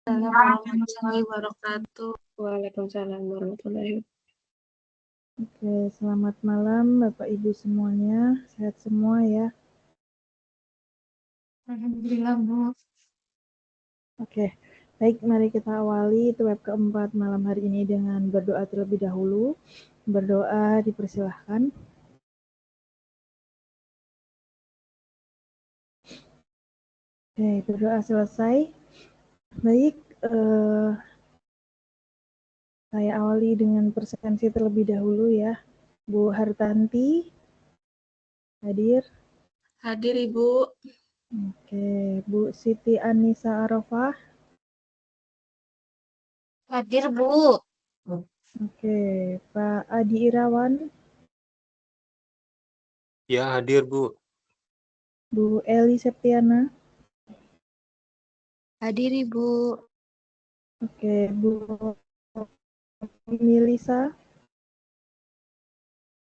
Assalamualaikum warahmatullahi wabarakatuh. Waalaikumsalam warahmatullahi wabarakatuh. Oke, selamat malam Bapak Ibu semuanya. Sehat semua ya. Alhamdulillah, Bu. Oke, baik, mari kita awali web keempat malam hari ini dengan berdoa terlebih dahulu. Berdoa dipersilahkan. Oke, berdoa selesai. Baik, saya awali dengan persekansi terlebih dahulu ya. Bu Hartanti, hadir. Hadir, Ibu. Oke, Bu Siti Anissa Arafah. Hadir, Bu. Oke, Pak Adi Irawan. Ya, hadir, Bu. Bu Eli Septiana. Hadir, Ibu. Oke, Bu Milisa.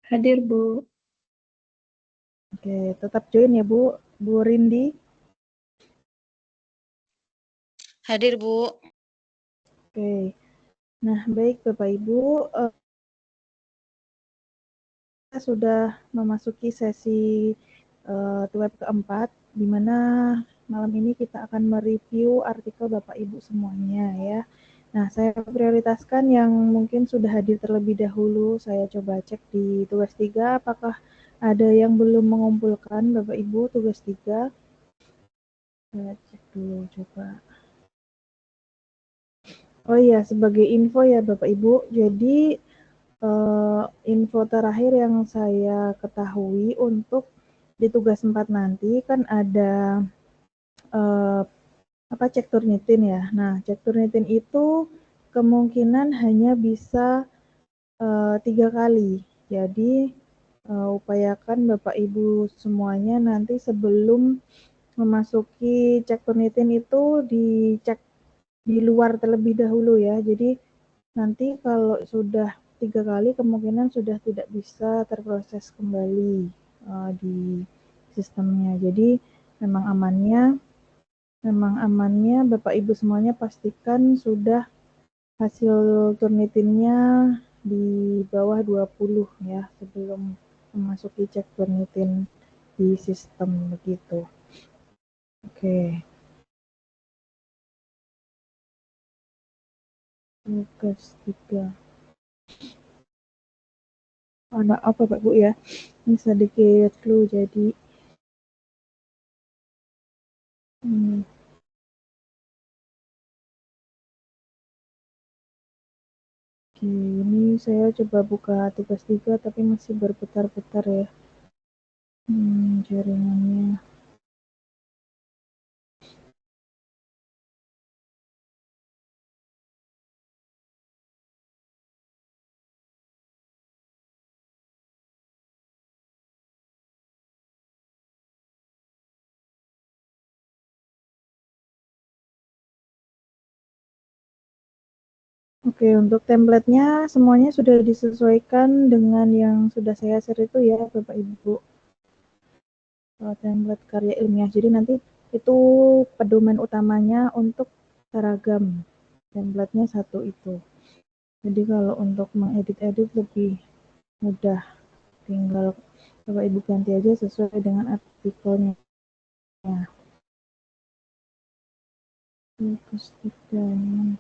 Hadir, Bu. Oke, tetap join ya Bu. Bu Rindi. Hadir, Bu. Oke, nah baik Bapak Ibu, kita sudah memasuki sesi web keempat, di mana malam ini kita akan mereview artikel Bapak Ibu semuanya ya. Nah, saya prioritaskan yang mungkin sudah hadir terlebih dahulu. Saya coba cek di tugas 3, apakah ada yang belum mengumpulkan Bapak Ibu tugas 3. Saya cek dulu coba. Oh iya, sebagai info ya Bapak Ibu, jadi info terakhir yang saya ketahui untuk di tugas 4 nanti kan ada cek Turnitin ya. Nah, cek Turnitin itu kemungkinan hanya bisa 3 kali. Jadi upayakan Bapak Ibu semuanya nanti sebelum memasuki cek Turnitin itu dicek di luar terlebih dahulu ya. Jadi nanti kalau sudah 3 kali kemungkinan sudah tidak bisa terproses kembali di sistemnya. Jadi memang amannya Bapak Ibu semuanya pastikan sudah hasil Turnitinnya di bawah 20 ya sebelum memasuki cek Turnitin di sistem begitu. Oke. Tugas 3. Maaf Bapak Bu ya. Ini sedikit flu jadi Oke, ini saya coba buka tugas 3 tapi masih berputar-putar ya. Jaringannya. Oke, untuk template-nya semuanya sudah disesuaikan dengan yang sudah saya share itu ya Bapak Ibu. Template karya ilmiah. Jadi nanti itu pedoman utamanya untuk seragam. Template-nya satu itu. Jadi kalau untuk mengedit-edit lebih mudah. Tinggal Bapak Ibu ganti aja sesuai dengan artikelnya. Tugas 3 ini.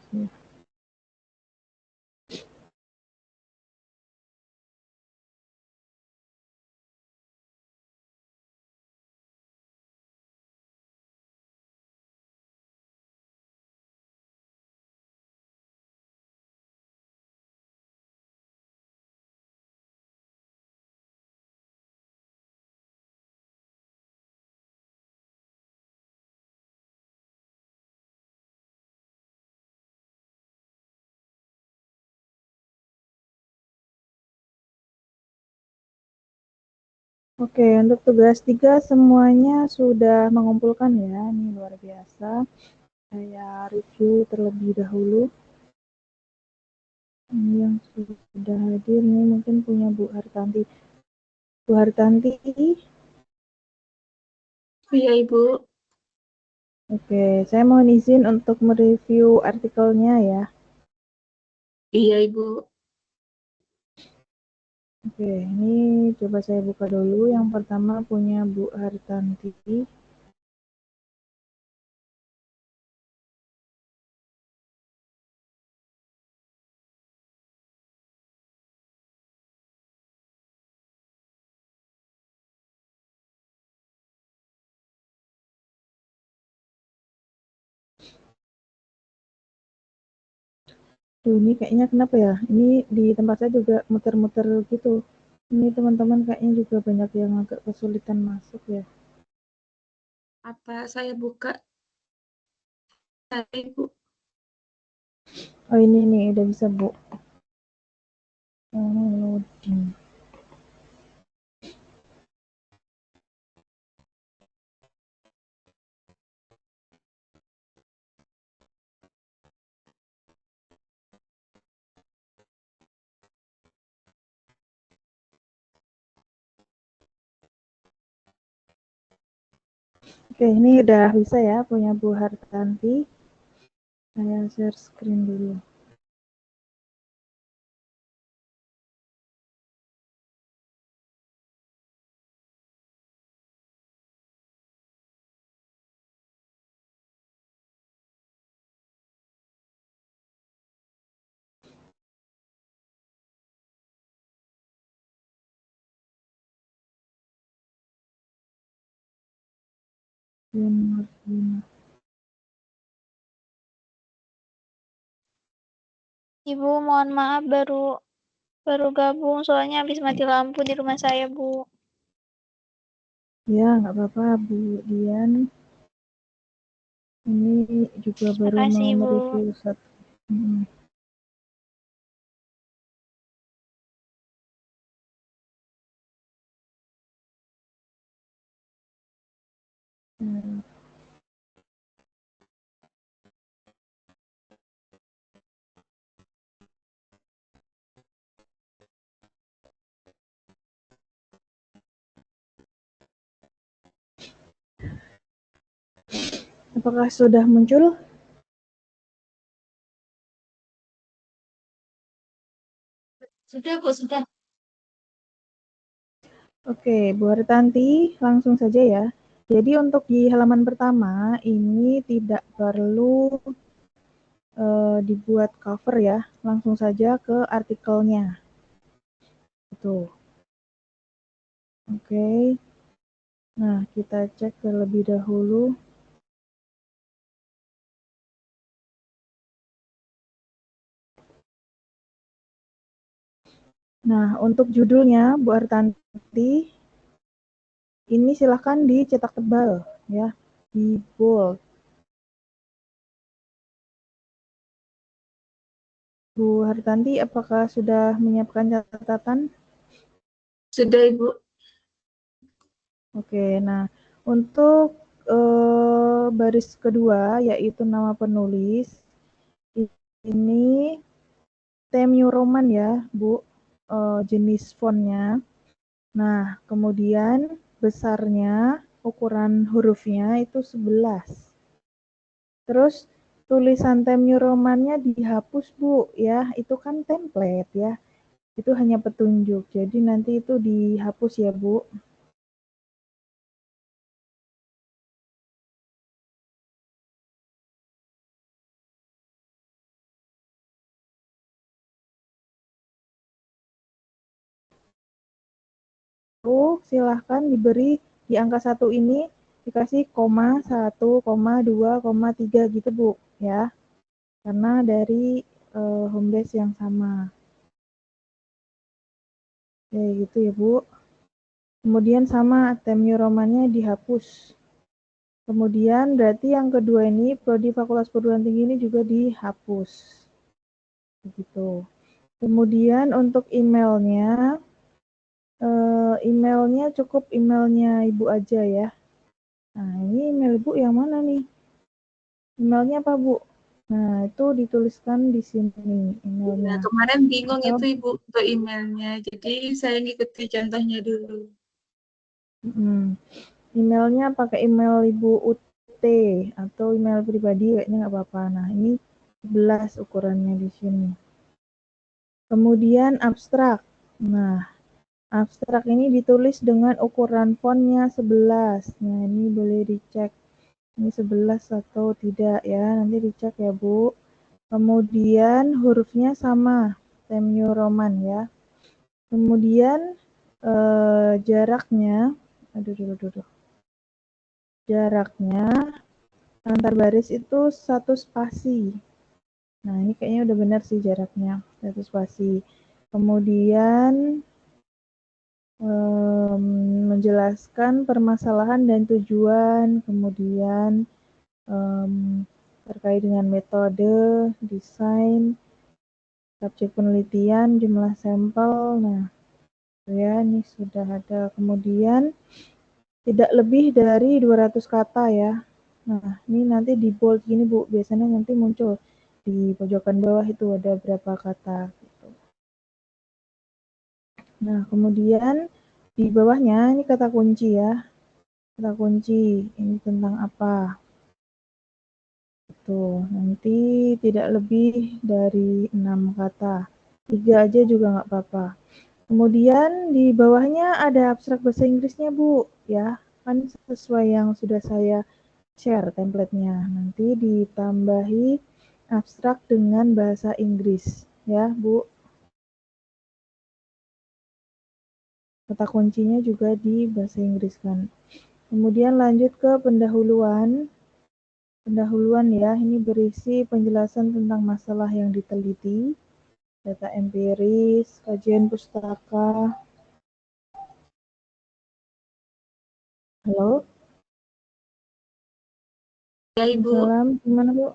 Oke, untuk tugas 3 semuanya sudah mengumpulkan ya, ini luar biasa. Saya review terlebih dahulu. Ini yang sudah hadir, ini mungkin punya Bu Hartanti. Bu Hartanti. Iya, Ibu. Oke, saya mohon izin untuk mereview artikelnya ya. Iya, Ibu. Oke, ini coba saya buka dulu. Yang pertama punya Bu Hartanti. Tuh, ini kayaknya kenapa ya? Ini di tempat saya juga muter-muter gitu. Ini teman-teman kayaknya juga banyak yang agak kesulitan masuk ya. Apa saya buka tadi, Bu? Oh, ini nih udah bisa, Bu. Loading. Oke, ini udah bisa ya punya Bu Hartanti. Saya share screen dulu. Ibu, mohon maaf baru gabung soalnya habis mati lampu di rumah saya, Bu. Ya, nggak apa-apa, Bu Dian. Ini juga baru Makasih, mau Bu. mereview satu. Apakah sudah muncul? Sudah, Bu, sudah. Oke, Bu Hartanti, langsung saja ya. Jadi untuk di halaman pertama ini tidak perlu dibuat cover ya, langsung saja ke artikelnya. Itu. Oke. Nah, kita cek terlebih dahulu. Nah, untuk judulnya Bu Hartanti, ini silahkan dicetak tebal ya, di bold. Bu Hartanti, apakah sudah menyiapkan catatan? Sudah, Ibu. Oke, nah untuk baris kedua yaitu nama penulis, ini Times New Roman ya, Bu, jenis fontnya. Nah, kemudian besarnya, ukuran hurufnya itu 11. Terus tulisan Times New Roman-nya dihapus, Bu, ya. Itu kan template ya. Itu hanya petunjuk. Jadi nanti itu dihapus ya, Bu. Silahkan diberi di angka 1 ini dikasih koma 1, koma 2, koma 3 gitu, Bu, ya. Karena dari home base yang sama. Ya gitu ya, Bu. Kemudian sama Times New Roman-nya dihapus. Kemudian berarti yang kedua ini prodi Fakultas Perguruan Tinggi ini juga dihapus. Begitu. Kemudian untuk emailnya, emailnya cukup emailnya Ibu aja ya. Nah, ini email Ibu yang mana nih? Emailnya apa, Bu? Nah, itu dituliskan di sini emailnya. Nah, kemarin bingung Atau, itu, Ibu, untuk emailnya. Jadi saya ngikuti contohnya dulu. emailnya pakai email Ibu Uti PT atau email pribadi kayaknya nggak apa-apa. Nah, ini 11 ukurannya di sini. Kemudian abstrak. Nah, abstrak ini ditulis dengan ukuran fontnya 11. Nah, ini boleh dicek. Ini 11 atau tidak ya, nanti dicek ya Bu. Kemudian hurufnya sama, Times New Roman ya. Kemudian jaraknya, jaraknya antar baris itu 1 spasi. Nah, ini kayaknya udah benar sih jaraknya, 1 spasi. Kemudian menjelaskan permasalahan dan tujuan, kemudian terkait dengan metode, desain, subjek penelitian, jumlah sampel. Nah, ya ini sudah ada. Kemudian tidak lebih dari 200 kata ya. Nah, ini nanti di bold gini Bu, biasanya nanti muncul di pojokan bawah itu ada berapa kata gitu. Nah, kemudian di bawahnya ini kata kunci ya. Kata kunci ini tentang apa? Tuh, nanti tidak lebih dari 6 kata. 3 aja juga nggak apa-apa. Kemudian di bawahnya ada abstrak bahasa Inggrisnya, Bu, ya. Kan sesuai yang sudah saya share template-nya. Nanti ditambahi abstrak dengan bahasa Inggris, ya, Bu. Kata kuncinya juga di bahasa Inggris kan. Kemudian lanjut ke pendahuluan. Pendahuluan ya, ini berisi penjelasan tentang masalah yang diteliti, data empiris, kajian pustaka. Halo? Ya Ibu. Salam, gimana Bu?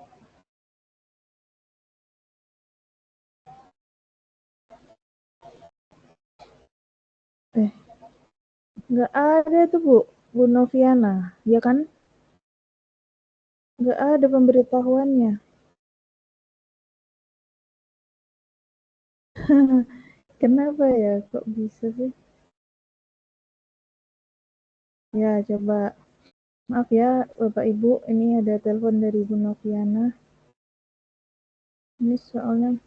Nggak ada tuh Bu, Bu Noviana, ya kan? Nggak ada pemberitahuannya. Kenapa ya, kok bisa sih? Ya, coba. Maaf ya, Bapak Ibu, ini ada telepon dari Bu Noviana. Ini soalnya,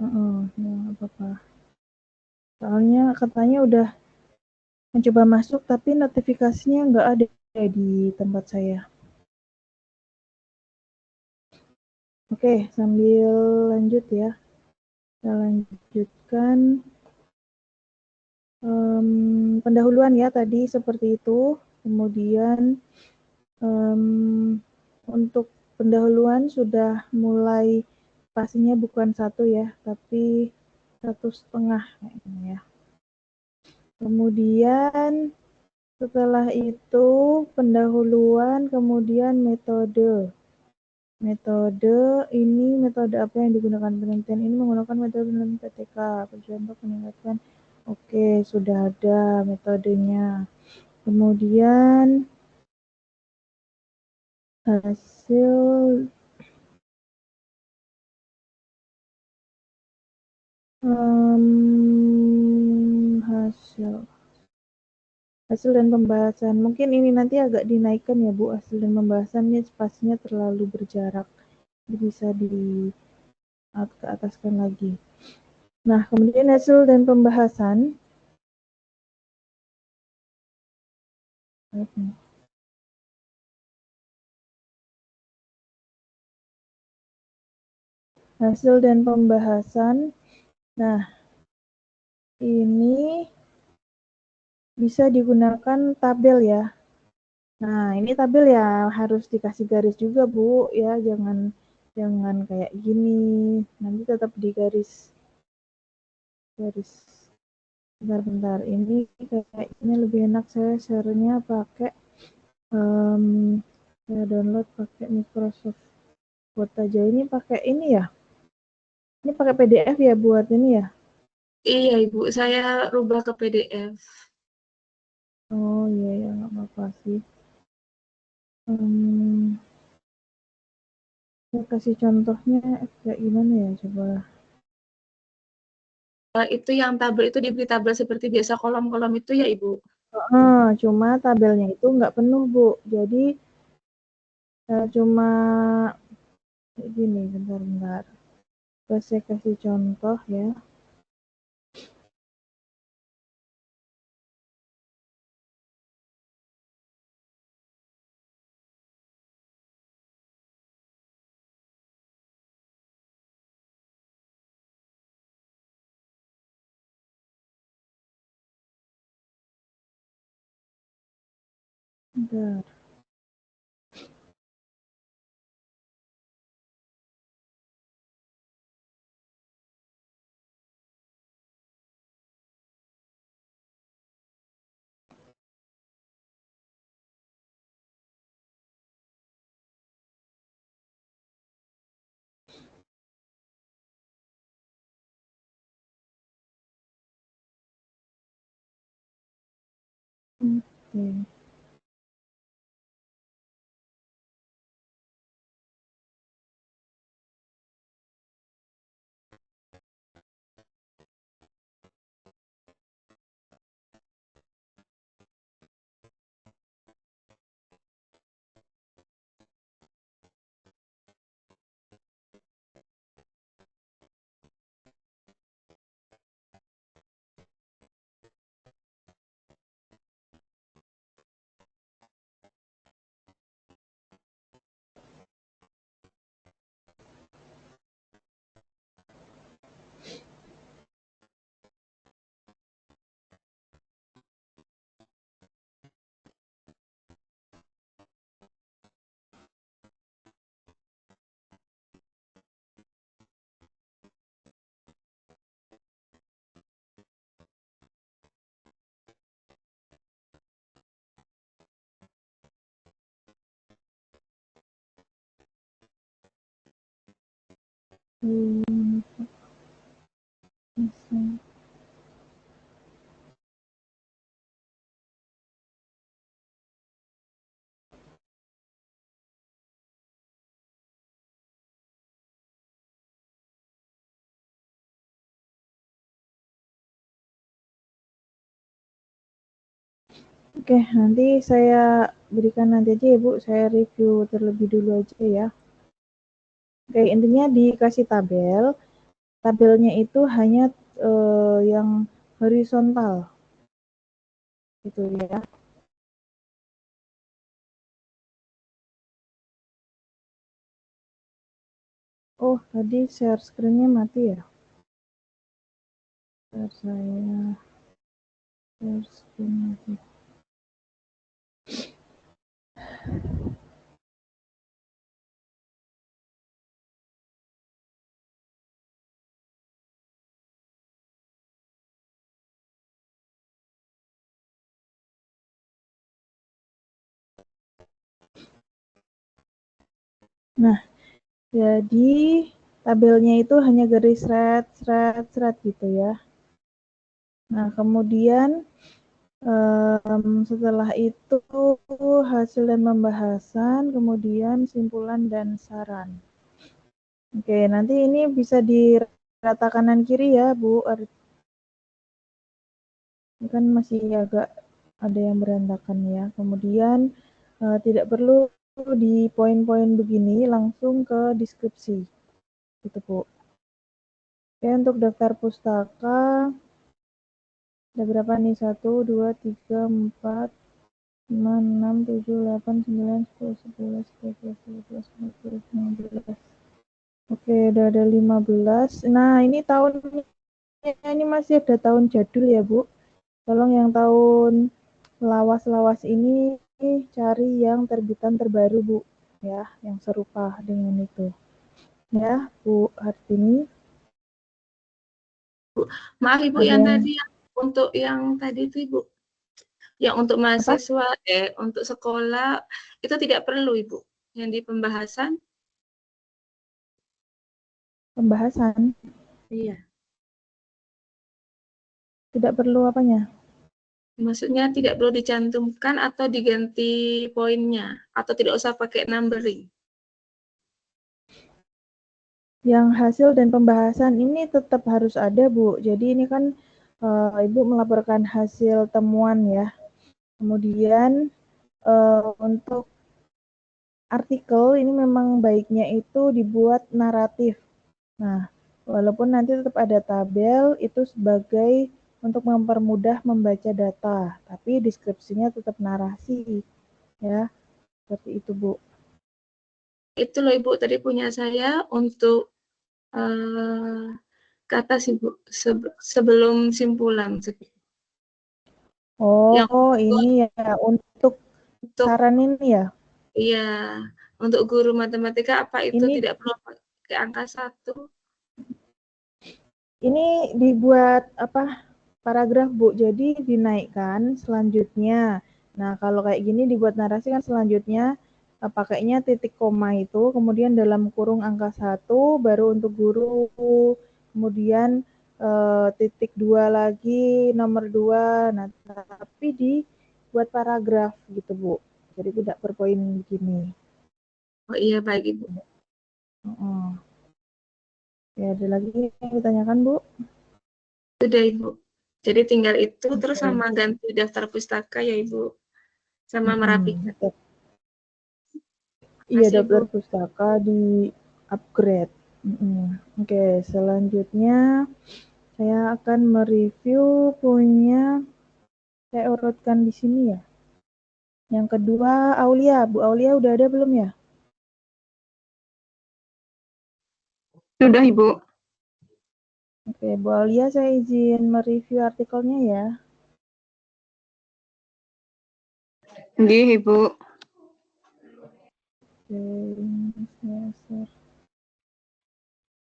ya apa-apa. Soalnya katanya udah mencoba masuk, tapi notifikasinya nggak ada di tempat saya. Oke, sambil lanjut ya. Kita lanjutkan. Pendahuluan ya tadi seperti itu. Kemudian untuk pendahuluan sudah mulai pastinya bukan 1 ya, tapi 1,5 kayaknya ya. Kemudian setelah itu pendahuluan, kemudian metode. Metode ini metode apa yang digunakan penelitian ini menggunakan metode penelitian PTK, untuk meningkatkan. Oke, sudah ada metodenya. Kemudian hasil hasil dan pembahasan. Mungkin ini nanti agak dinaikkan ya Bu, hasil dan pembahasannya spasinya terlalu berjarak. Jadi bisa di ke ataskan lagi. Nah, kemudian hasil dan pembahasan. Hasil dan pembahasan. Nah, ini bisa digunakan tabel ya. Nah, ini tabel ya harus dikasih garis juga, Bu, ya, jangan kayak gini. Nanti tetap di garis. Bentar. Ini kayaknya lebih enak saya share-nya pakai saya download pakai Microsoft Word aja. Ini pakai ini ya. Ini pakai PDF ya buat ini ya. Iya Ibu, saya rubah ke PDF. Oh iya ya, nggak apa-apa sih. Saya kasih contohnya kayak gimana ya, coba. Itu yang tabel itu diberi tabel seperti biasa kolom-kolom itu ya Ibu? Cuma tabelnya itu nggak penuh Bu. Jadi Cuma kayak gini, bentar. Saya kasih contoh ya. Bentar. Oke. Oke, nanti saya berikan nanti aja ya Bu, saya review terlebih dulu aja ya. Oke, intinya dikasih tabel, tabelnya itu hanya yang horizontal, gitu ya. Oh, tadi share screen-nya mati ya? Share screen mati. Nah, jadi tabelnya itu hanya garis seret gitu ya. Nah, kemudian setelah itu hasil dan pembahasan, kemudian simpulan dan saran. Oke, nanti ini bisa dirata kanan kiri ya, Bu. Ini kan masih agak ada yang berantakan ya. Kemudian tidak perlu di poin-poin begini, langsung ke deskripsi. Gitu, Bu. Oke, untuk daftar pustaka, ada berapa nih? 1, 2, 3, 4, 5, 6, 7, 8, 9, 10, 11, 12, 13, 14, 15. Oke, udah ada 15. Nah, ini tahunnya ini masih ada tahun jadul ya, Bu. Tolong yang tahun lawas-lawas ini cari yang terbitan terbaru, Bu. Ya, yang serupa dengan itu. Ya, Bu Hartini. Maaf Ibu, Ada yang yang tadi untuk yang tadi itu Ibu, yang untuk apa? mahasiswa untuk sekolah itu tidak perlu Ibu. Yang di pembahasan? Pembahasan. Iya. Tidak perlu apanya? Maksudnya tidak perlu dicantumkan atau diganti poinnya atau tidak usah pakai numbering. Yang hasil dan pembahasan ini tetap harus ada, Bu. Jadi ini kan Ibu melaporkan hasil temuan ya. Kemudian untuk artikel ini memang baiknya itu dibuat naratif. Nah, walaupun nanti tetap ada tabel, itu sebagai untuk mempermudah membaca data, tapi deskripsinya tetap narasi, ya, seperti itu, Bu. Itu loh Ibu, tadi punya saya untuk kata sih Bu, sebelum simpulan. Yang Oh, ini ya, untuk untuk saran ini ya? iya, untuk guru matematika apa itu Ini tidak perlu pakai angka 1? Ini dibuat apa, paragraf, Bu, jadi dinaikkan selanjutnya. Nah, kalau kayak gini dibuat narasi kan selanjutnya pakainya titik koma itu, kemudian dalam kurung angka 1, baru untuk guru, kemudian titik 2 lagi, nomor 2. Nah, tapi dibuat paragraf gitu, Bu. Jadi tidak per poin begini. Oh iya, baik Ibu. Ya, ada lagi yang ditanyakan, Bu? Sudah Ibu. Jadi tinggal itu terus Oke. sama ganti daftar pustaka ya Ibu. Sama merapikan. Iya, Makasih Ibu. daftar pustaka di upgrade. Oke, selanjutnya saya akan mereview punya, saya urutkan di sini ya. Yang kedua, Aulia. Bu Aulia udah ada belum ya? Sudah, Ibu. Oke, Bu Aulia, saya izin mereview artikelnya ya. Nggih, Ibu. Oke, ini saya share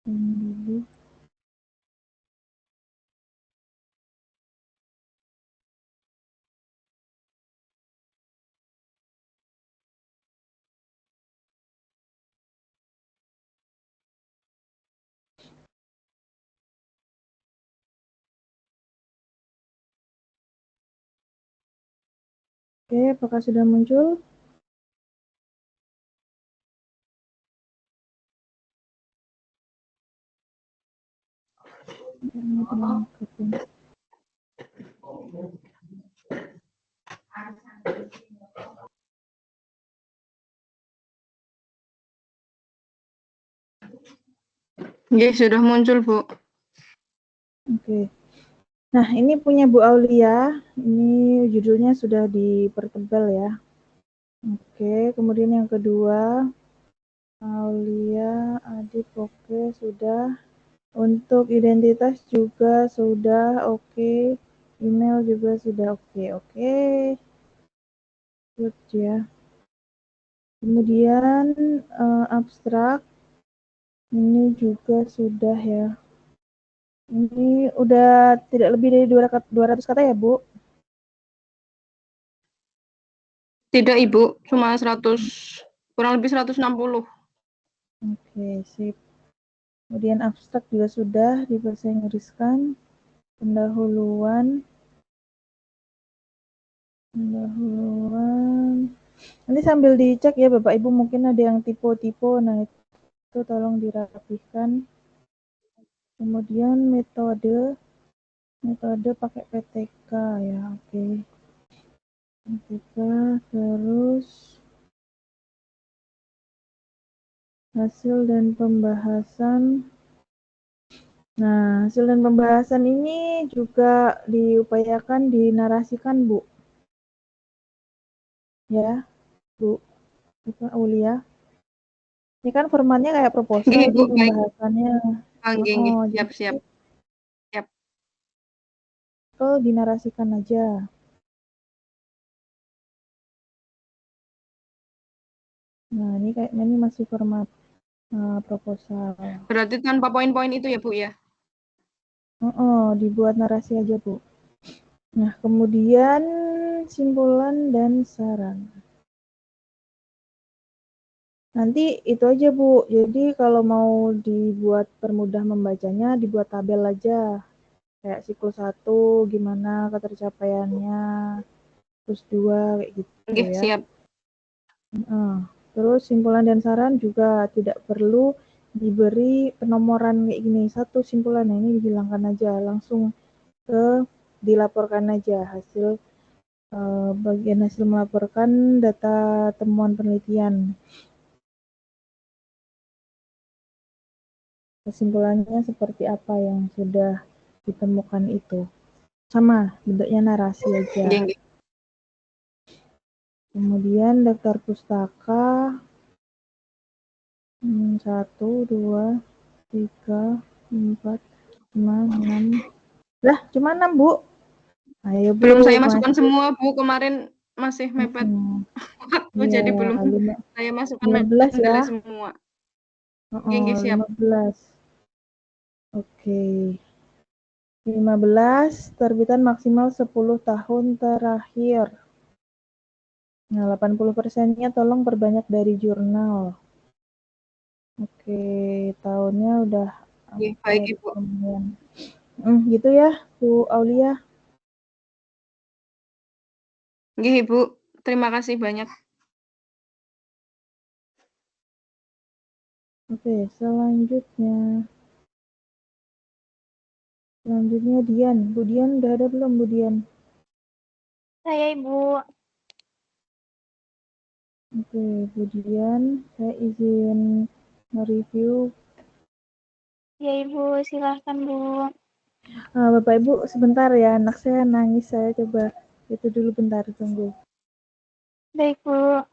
ini dulu. Oke, apakah sudah muncul? Ini dilengkapi. Nggih, sudah muncul, Bu. Oke. Nah, ini punya Bu Aulia. Ini judulnya sudah dipertebal ya. Oke, kemudian yang kedua, Aulia, Adit, oke, sudah. Untuk identitas juga sudah oke. Email juga sudah oke. Oke. Good ya. Kemudian abstrak ini juga sudah ya. Ini udah tidak lebih dari 200 kata ya, Bu? Tidak, Ibu. Cuma 100, kurang lebih 160. Oke, sip. Kemudian abstrak juga sudah dibahasa Inggriskan. Pendahuluan. Nanti sambil dicek ya Bapak Ibu, mungkin ada yang tipe-tipe. Nah, itu tolong dirapihkan. Kemudian metode pakai PTK ya, oke. PTK, terus hasil dan pembahasan. Nah, hasil dan pembahasan ini juga diupayakan dinarasikan, Bu. Ya, Bu Aulia. Ini kan formatnya kayak proposal Nggih, ini Bu. Baik. pembahasannya. Nggih, nggih. Siap, siap. Jadi dinarasikan aja. Nah, ini kayaknya ini masih format proposal. Berarti tanpa poin-poin itu ya, Bu, ya? Dibuat narasi aja, Bu. Nah, kemudian simpulan dan saran. Nanti itu aja, Bu. Jadi kalau mau dibuat permudah membacanya, dibuat tabel aja. Kayak siklus 1, gimana ketercapaiannya, terus 2, kayak gitu Nggih, ya. siap. Terus simpulan dan saran juga tidak perlu diberi penomoran kayak gini. 1 simpulan, nah ini dihilangkan aja. Langsung dilaporkan aja bagian hasil melaporkan data temuan penelitian. Kesimpulannya seperti apa yang sudah ditemukan itu. Sama, bentuknya narasi aja. Nggih, nggih. Kemudian daftar pustaka 1, 2, 3, 4, 5, 6. Lah, cuma 6, Bu. Ayo, Belum Bu, saya masukkan masih. semua, Bu. Kemarin masih mepet waktu, Iya, jadi belum saya masukkan 15 ya. semua. Oh, Nggih, siap. 15. Oke. 15, terbitan maksimal 10 tahun terakhir. Nah, 80%-nya tolong perbanyak dari jurnal. Oke, tahunnya udah Nggih, baik, Ibu. kemudian. Gitu ya, Bu Aulia. Nggih, Ibu. Terima kasih banyak. Oke, selanjutnya Dian. Bu Dian udah ada belum, Bu Dian? Saya Ibu. Oke, Bu Dian, saya izin nge-review. Ya Ibu, silahkan Bu. Bapak Ibu sebentar ya, anak saya nangis, saya coba itu dulu bentar, tunggu. Baik Bu.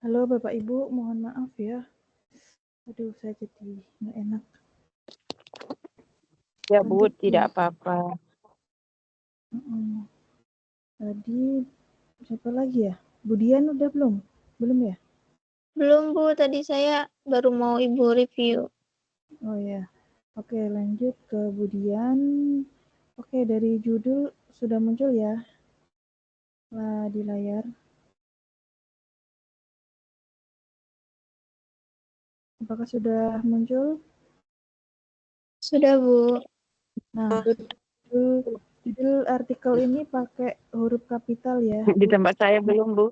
Halo Bapak Ibu, mohon maaf ya. Aduh, saya jadi nggak enak. Ya Bu, Lanjut, Bu. tidak apa-apa. Tadi siapa lagi ya? Budian udah belum? Belum ya? Belum Bu, tadi saya baru mau Ibu review. Oh ya. Oke, lanjut ke Budian. Oke, dari judul sudah muncul ya lah di layar. Apakah sudah muncul? Sudah Bu. Nah, judul artikel ini pakai huruf kapital ya. Di tempat saya belum Bu.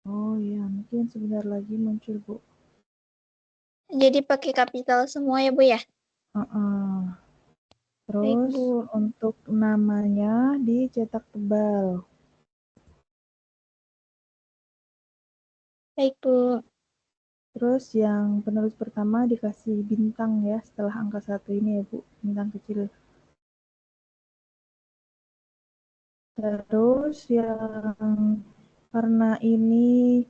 Oh iya, mungkin sebentar lagi muncul Bu. Jadi pakai kapital semua ya Bu ya? Terus Baik, Bu. untuk namanya dicetak tebal. Baik Bu. Terus yang penulis pertama dikasih bintang ya setelah angka 1 ini ya Bu, bintang kecil. Terus yang karena ini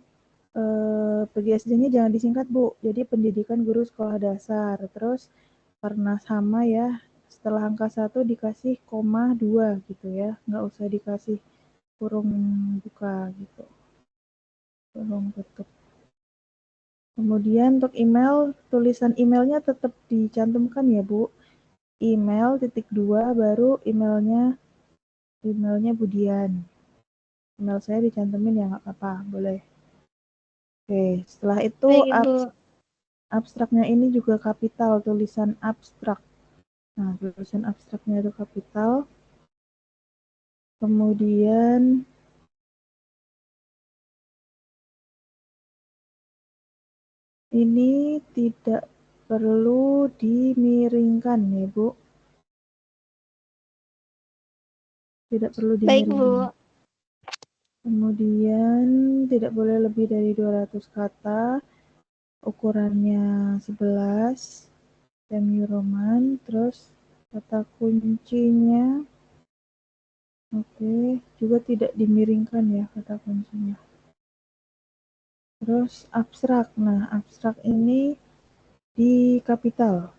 PGSD-nya jangan disingkat Bu, jadi pendidikan guru sekolah dasar. Terus karena sama ya, setelah angka 1 dikasih koma 2 gitu ya, nggak usah dikasih kurung buka gitu, kurung tutup. Kemudian untuk email, tulisan emailnya tetap dicantumkan ya Bu, email _2 baru emailnya Budian. Email saya dicantumin ya nggak apa-apa, boleh. Oke, setelah itu Baik Bu. abstraknya ini juga kapital, tulisan abstrak. Nah, tulisan abstraknya itu kapital. Kemudian ini tidak perlu dimiringkan ya Bu. Tidak perlu Baik dimiringkan. Bu. Kemudian tidak boleh lebih dari 200 kata. Ukurannya 11 Times Roman, terus kata kuncinya oke, juga tidak dimiringkan ya kata kuncinya. Terus abstrak. Nah, abstrak ini di kapital.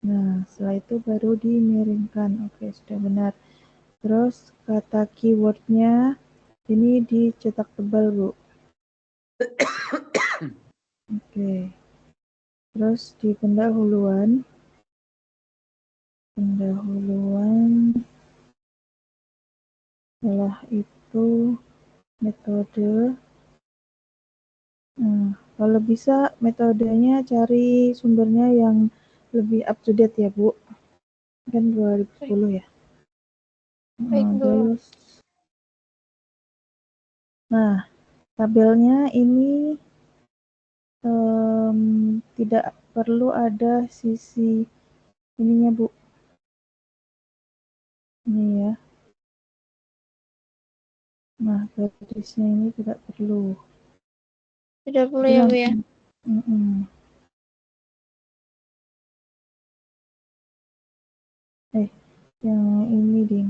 Nah, setelah itu baru dimiringkan. Oke, sudah benar. Terus kata keywordnya ini dicetak tebal, Bu. Oke. Terus di pendahuluan setelah itu metode. Nah, kalau bisa metodenya cari sumbernya yang lebih up to date ya Bu, kan 2010 ya. Baik Bu. Terus nah, tabelnya ini tidak perlu ada sisi ininya Bu, ini ya. Nah, garisnya ini tidak perlu. Sudah perlu Jadi ya Bu ya? langsung yang ini ding.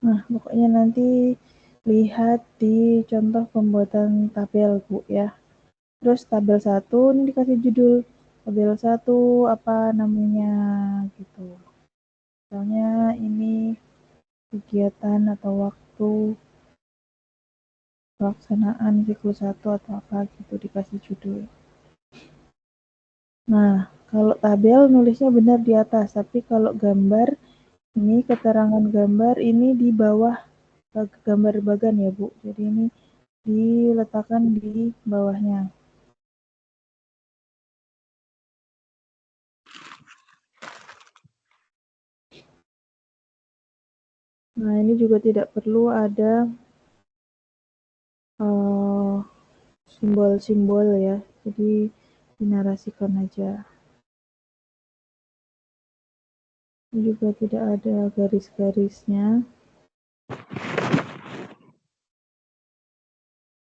Nah, pokoknya nanti lihat di contoh pembuatan tabel, Bu, ya. Terus tabel 1 ini dikasih judul. Tabel 1 apa namanya gitu. Misalnya ini kegiatan atau waktu pelaksanaan siklus 1 atau apa gitu dikasih judul. Nah, kalau tabel nulisnya benar di atas, tapi kalau gambar ini keterangan gambar ini di bawah gambar bagan ya, Bu. Jadi ini diletakkan di bawahnya. Nah, ini juga tidak perlu ada simbol-simbol ya. Jadi dinarasikan aja. Ini juga tidak ada garis-garisnya.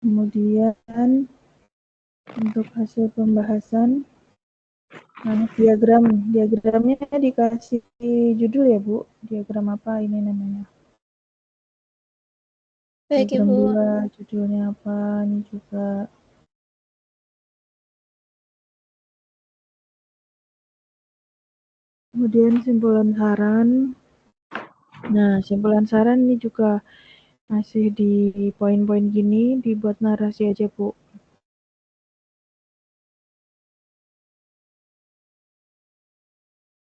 Kemudian untuk hasil pembahasan, nah diagramnya dikasih judul ya, Bu. Diagram apa ini namanya? Baik, Diagram Ibu. 2, judulnya apa? Ini juga. Kemudian simpulan saran. Nah, simpulan saran ini juga masih di poin-poin gini, dibuat narasi aja, Bu.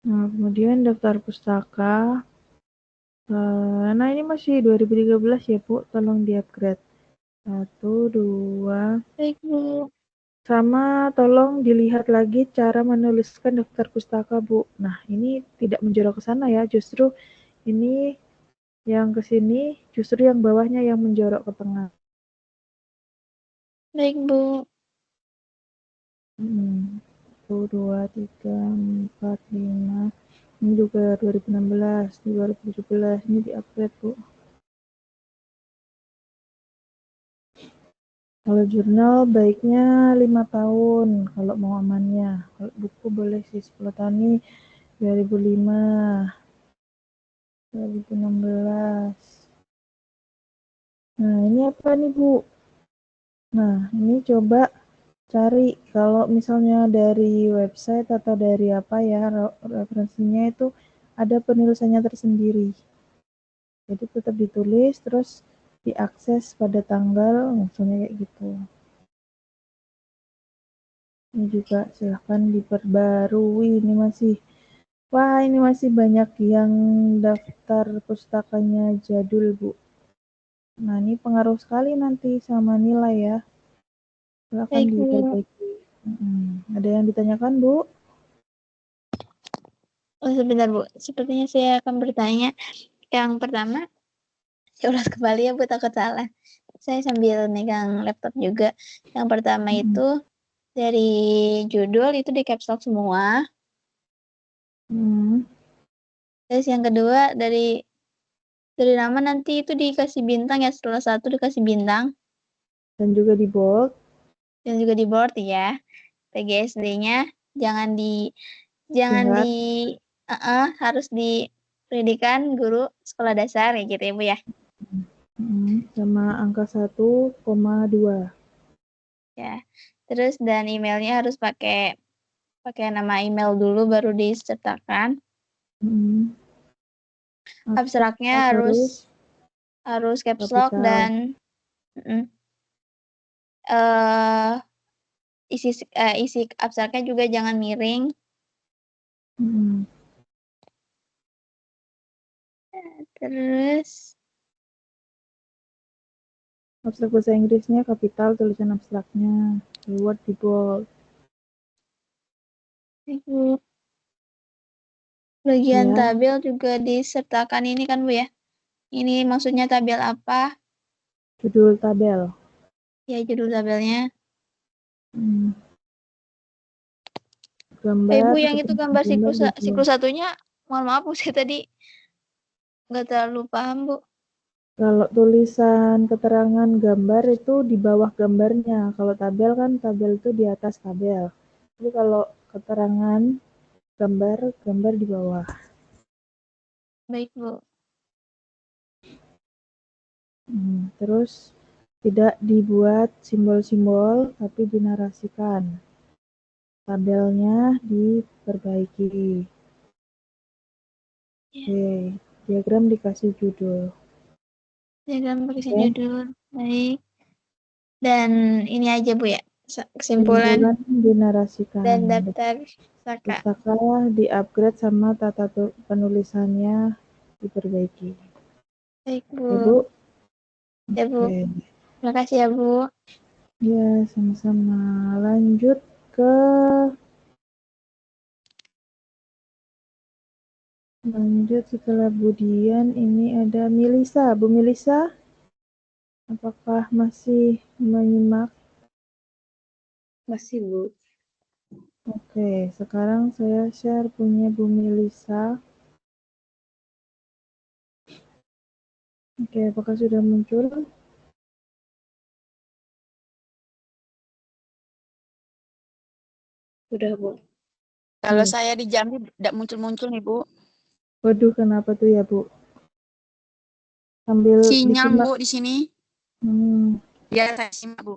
Nah, kemudian daftar pustaka. Nah, ini masih 2013 ya, Bu. Tolong di-upgrade. 1, 2. Baik, Bu. Sama tolong dilihat lagi cara menuliskan daftar pustaka, Bu. Nah, ini tidak menjorok ke sana ya. Justru ini yang ke sini, justru yang bawahnya yang menjorok ke tengah. Baik, Bu. 1, 2, 3, 4, 5. Ini juga 2016, 2017. Ini di-upgrade, Bu. Kalau jurnal baiknya 5 tahun kalau mau amannya. Kalau buku boleh sih 10 tahun ini 2005, 2016. Nah, ini apa nih, Bu? Nah, ini coba cari kalau misalnya dari website atau dari apa ya, referensinya itu ada penulisannya tersendiri. Jadi tetap ditulis terus diakses pada tanggal, misalnya kayak gitu. Ini juga silahkan diperbarui. Ini masih banyak yang daftar pustakanya jadul, Bu. Nah, ini pengaruh sekali nanti sama nilai ya. Silahkan Baik, Bu. diperbaiki. Ada yang ditanyakan, Bu? Oh, sebentar, Bu. Sepertinya saya akan bertanya. Yang pertama, saya ulas kembali ya, Bu, takut salah. Saya sambil megang laptop juga. Yang pertama itu dari judul itu di caps lock semua. Terus yang kedua dari nama nanti itu dikasih bintang ya, setelah 1 dikasih bintang. Dan juga di bold. Dan juga di board ya. PGSD-nya jangan di harus di pendidikan guru sekolah dasar ya gitu ya, Bu ya. Sama angka 1,2. Ya. Terus dan emailnya harus pakai nama email dulu baru disertakan. Abstraknya harus caps lock dan isi abstraknya juga jangan miring. Terus abstrak bahasa Inggrisnya kapital, tulisan abstraknya, keyword di bold. Ibu. Bagian Ya. tabel juga disertakan ini kan, Bu ya. Ini maksudnya tabel apa? Judul tabel. Ya, judul tabelnya. Gambar. Ibu yang itu gambar siklus satunya, mohon maaf Bu, saya tadi nggak terlalu paham, Bu. Kalau tulisan keterangan gambar itu di bawah gambarnya. Kalau tabel kan tabel itu di atas tabel. Jadi kalau keterangan gambar di bawah. Baik, Bu. Terus tidak dibuat simbol-simbol, tapi dinarasikan. Tabelnya diperbaiki. Oke, diagram dikasih judul. Diagram berisi Oke. judul. Baik. Dan ini aja Bu ya, kesimpulan dinarasikan. dan daftar Saka. Pustaka di-upgrade sama tata penulisannya diperbaiki. Baik Bu. Ya, Bu. Ya Bu. Oke. Terima kasih ya Bu. Ya, sama-sama. Lanjut ke setelah Budian ini ada Milisa. Bu Milisa, apakah masih menyimak? Masih, Bu. Oke, sekarang saya share punya Bu Milisa. Oke, apakah sudah muncul? Sudah, Bu. Kalau saya di Jambi tidak muncul-muncul nih, Bu. Waduh, kenapa tuh ya, Bu? Sambil Sinyal, disimak. Bu, di sini. Ya, saya simak, Bu.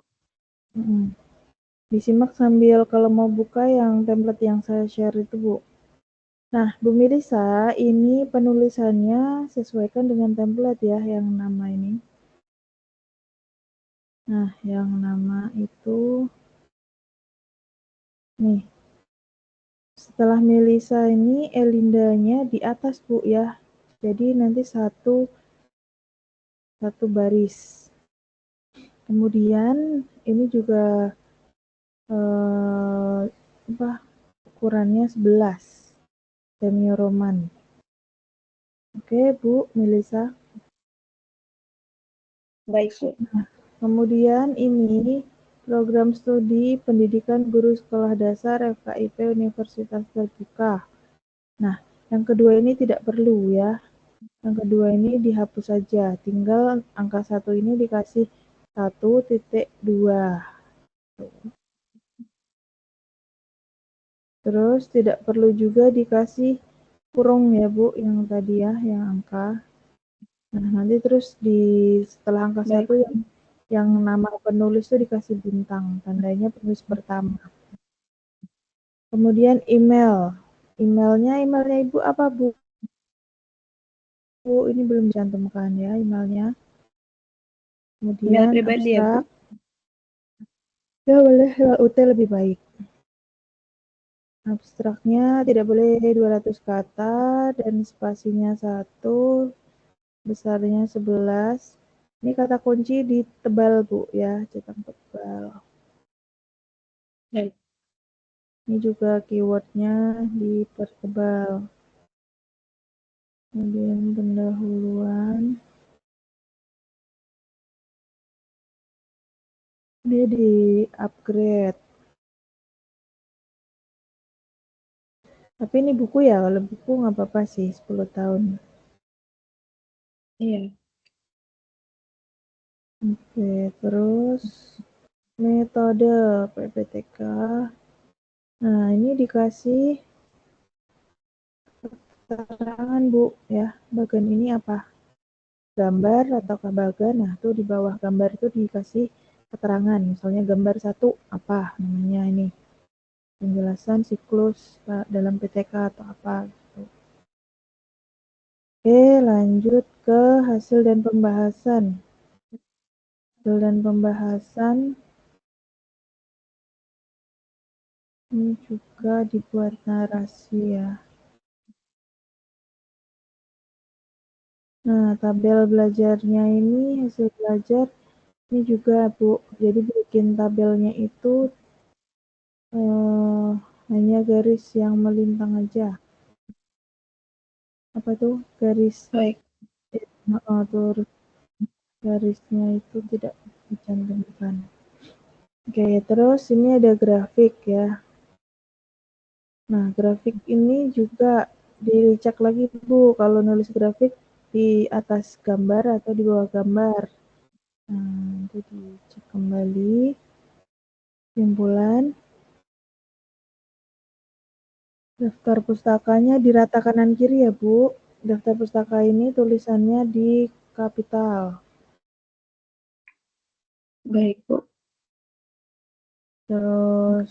Disimak sambil kalau mau buka yang template yang saya share itu, Bu. Nah, Bu Milisa, ini penulisannya sesuaikan dengan template ya, yang nama ini. Nah, yang nama itu, nih. Setelah Melisa ini, Elindanya di atas, Bu, ya. Jadi nanti satu baris. Kemudian, ini juga ukurannya 11. Semi-Roman. Oke, Bu Melisa. Baik, Bu. Nah, kemudian ini program studi pendidikan guru sekolah dasar FKIP Universitas Terbuka. Nah, yang kedua ini tidak perlu ya. Yang kedua ini dihapus saja. Tinggal angka 1 ini dikasih 1.2. Terus tidak perlu juga dikasih kurung ya, Bu, yang tadi ya, yang angka. Nah, nanti terus setelah angka 1 yang nama penulis itu dikasih bintang, tandanya penulis pertama. Kemudian emailnya Ibu apa, Bu? Bu, ini belum dicantumkan ya emailnya. Kemudian pribadi ya, Bu? Ya boleh UT lebih baik. Abstraknya tidak boleh 200 kata dan spasinya 1, besarnya 11. Ini kata kunci ditebal, Bu ya, cetak tebal. Baik. Ini juga keywordnya dipertebal. Kemudian pendahuluan. Ini di-upgrade. Tapi ini buku ya, kalau buku nggak apa-apa sih, 10 tahun. Iya. Oke, terus metode PPTK. Nah, ini dikasih keterangan, Bu, ya. Bagan ini apa? Gambar ataukah bagan? Nah, tuh di bawah gambar itu dikasih keterangan. Misalnya gambar 1 apa namanya ini? Penjelasan siklus dalam PTK atau apa gitu. Oke, lanjut ke hasil dan pembahasan. Hasil dan pembahasan ini juga dibuat narasi ya. Nah, tabel belajarnya ini, hasil belajar ini juga, Bu. Jadi bikin tabelnya itu hanya garis yang melintang aja. Apa tuh? Garis. Baik. Terus garisnya itu tidak dicantumkan. Oke, terus ini ada grafik ya. Nah, grafik ini juga dicek lagi, Bu, kalau nulis grafik di atas gambar atau di bawah gambar. Nah, itu dicek kembali. Kesimpulan. Daftar pustakanya di rata kanan kiri ya, Bu. Daftar pustaka ini tulisannya di kapital. Baik, Bu. Terus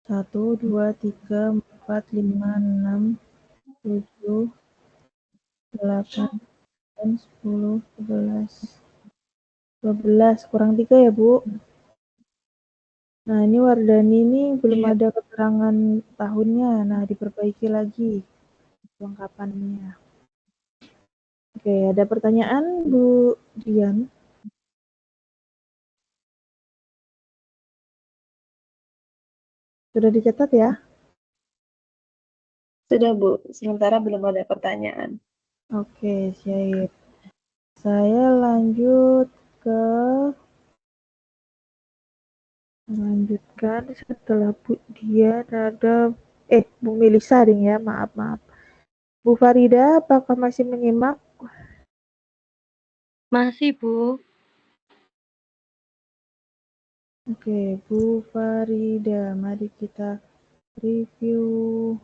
1, 2, 3, 4, 5, 6, 7, 8, 9, 10, 11, 12. Kurang 3 ya, Bu? Nah, ini Wardani ini belum Iya. ada keterangan tahunnya. Nah, diperbaiki lagi kelengkapannya. Oke, ada pertanyaan, Bu Dian? Sudah dicatat ya? Sudah, Bu. Sementara belum ada pertanyaan. Oke, siap. Saya lanjut ke melanjutkan setelah Bu Dian ada Bu Melisa ding ya, maaf. Bu Farida, apakah masih menyimak? Masih, Bu. Oke, Bu Farida, mari kita review.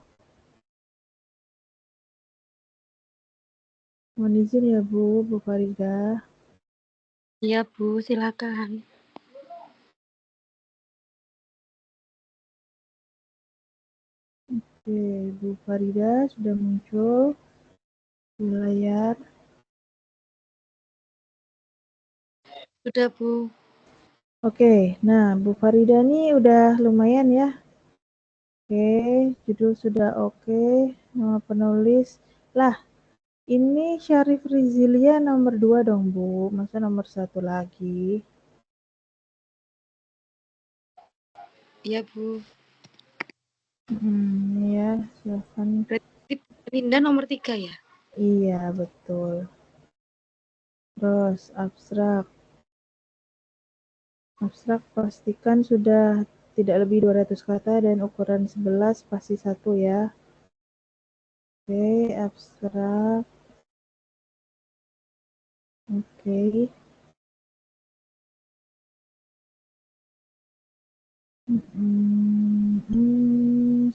Mohon izin ya Bu Farida. Iya, Bu. Silakan. Oke, Bu Farida sudah muncul di layar. Sudah, Bu. Oke, nah Bu Farida nih udah lumayan ya. Oke, judul sudah oke, nama penulis. Lah, ini Syarif Rizilia nomor 2 dong Bu, masa nomor 1 lagi? Iya, Bu. Ya, silakan. Berarti Linda nomor 3 ya? Iya, betul. Terus, abstrak. Abstrak pastikan sudah tidak lebih 200 kata dan ukuran 11 spasi 1 ya. Oke, abstrak. Oke.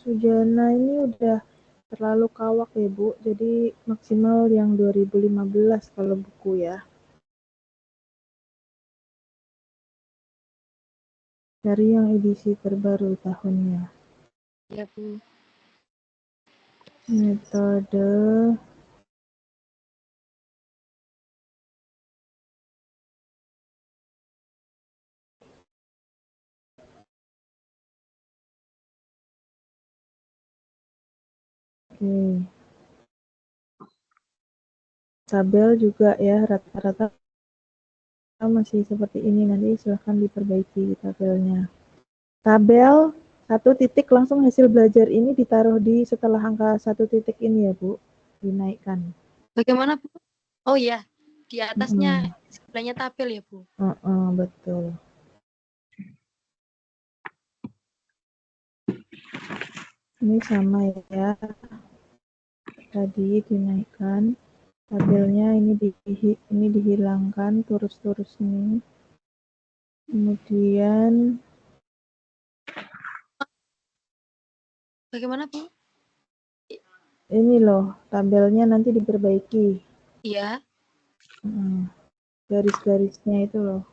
Sujana ini udah terlalu kawak ya Bu, jadi maksimal yang 2015 kalau buku ya. Cari yang edisi terbaru tahunnya. Iya, Bu. Metode Oke. Tabel juga ya, rata-rata masih seperti ini, nanti silahkan diperbaiki tabelnya. Tabel 1 titik langsung hasil belajar ini ditaruh di setelah angka 1 titik ini ya Bu, dinaikkan. Bagaimana, Bu? Oh iya, di atasnya sebelahnya tabel ya, Bu? Betul. Ini sama ya, tadi dinaikkan. Tabelnya ini dihilangkan turus-turus ini. Kemudian Bagaimana, Bu? ini loh, tabelnya nanti diperbaiki. Iya. Garis-garisnya itu loh.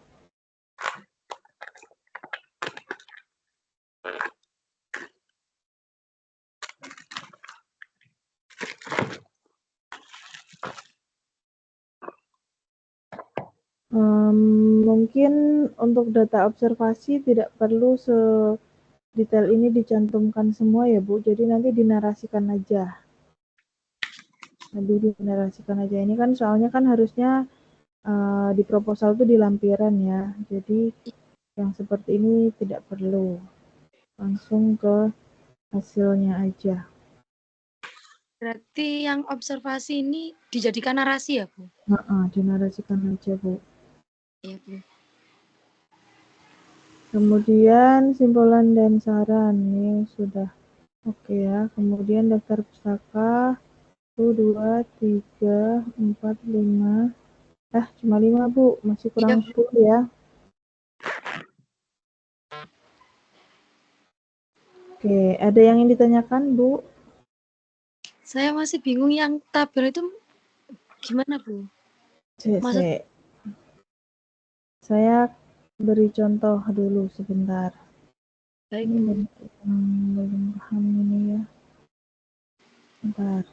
Mungkin untuk data observasi tidak perlu sedetail ini dicantumkan semua ya Bu, jadi nanti dinarasikan aja. Ini kan soalnya kan harusnya di proposal itu di lampiran ya, jadi yang seperti ini tidak perlu, langsung ke hasilnya aja. Berarti yang observasi ini dijadikan narasi ya, Bu? Dinarasikan aja Bu. Iya, Bu. Kemudian simpulan dan saran ini sudah oke ya. Kemudian daftar pustaka 1, 2, 3, 4, 5. Cuma 5 Bu, masih kurang 10 ya. Oke, ada yang ingin ditanyakan Bu? Saya masih bingung yang tabel itu gimana, Bu? Saya beri contoh dulu sebentar. Baik, Ini Bu. banyak yang belum paham ini ya. Bentar.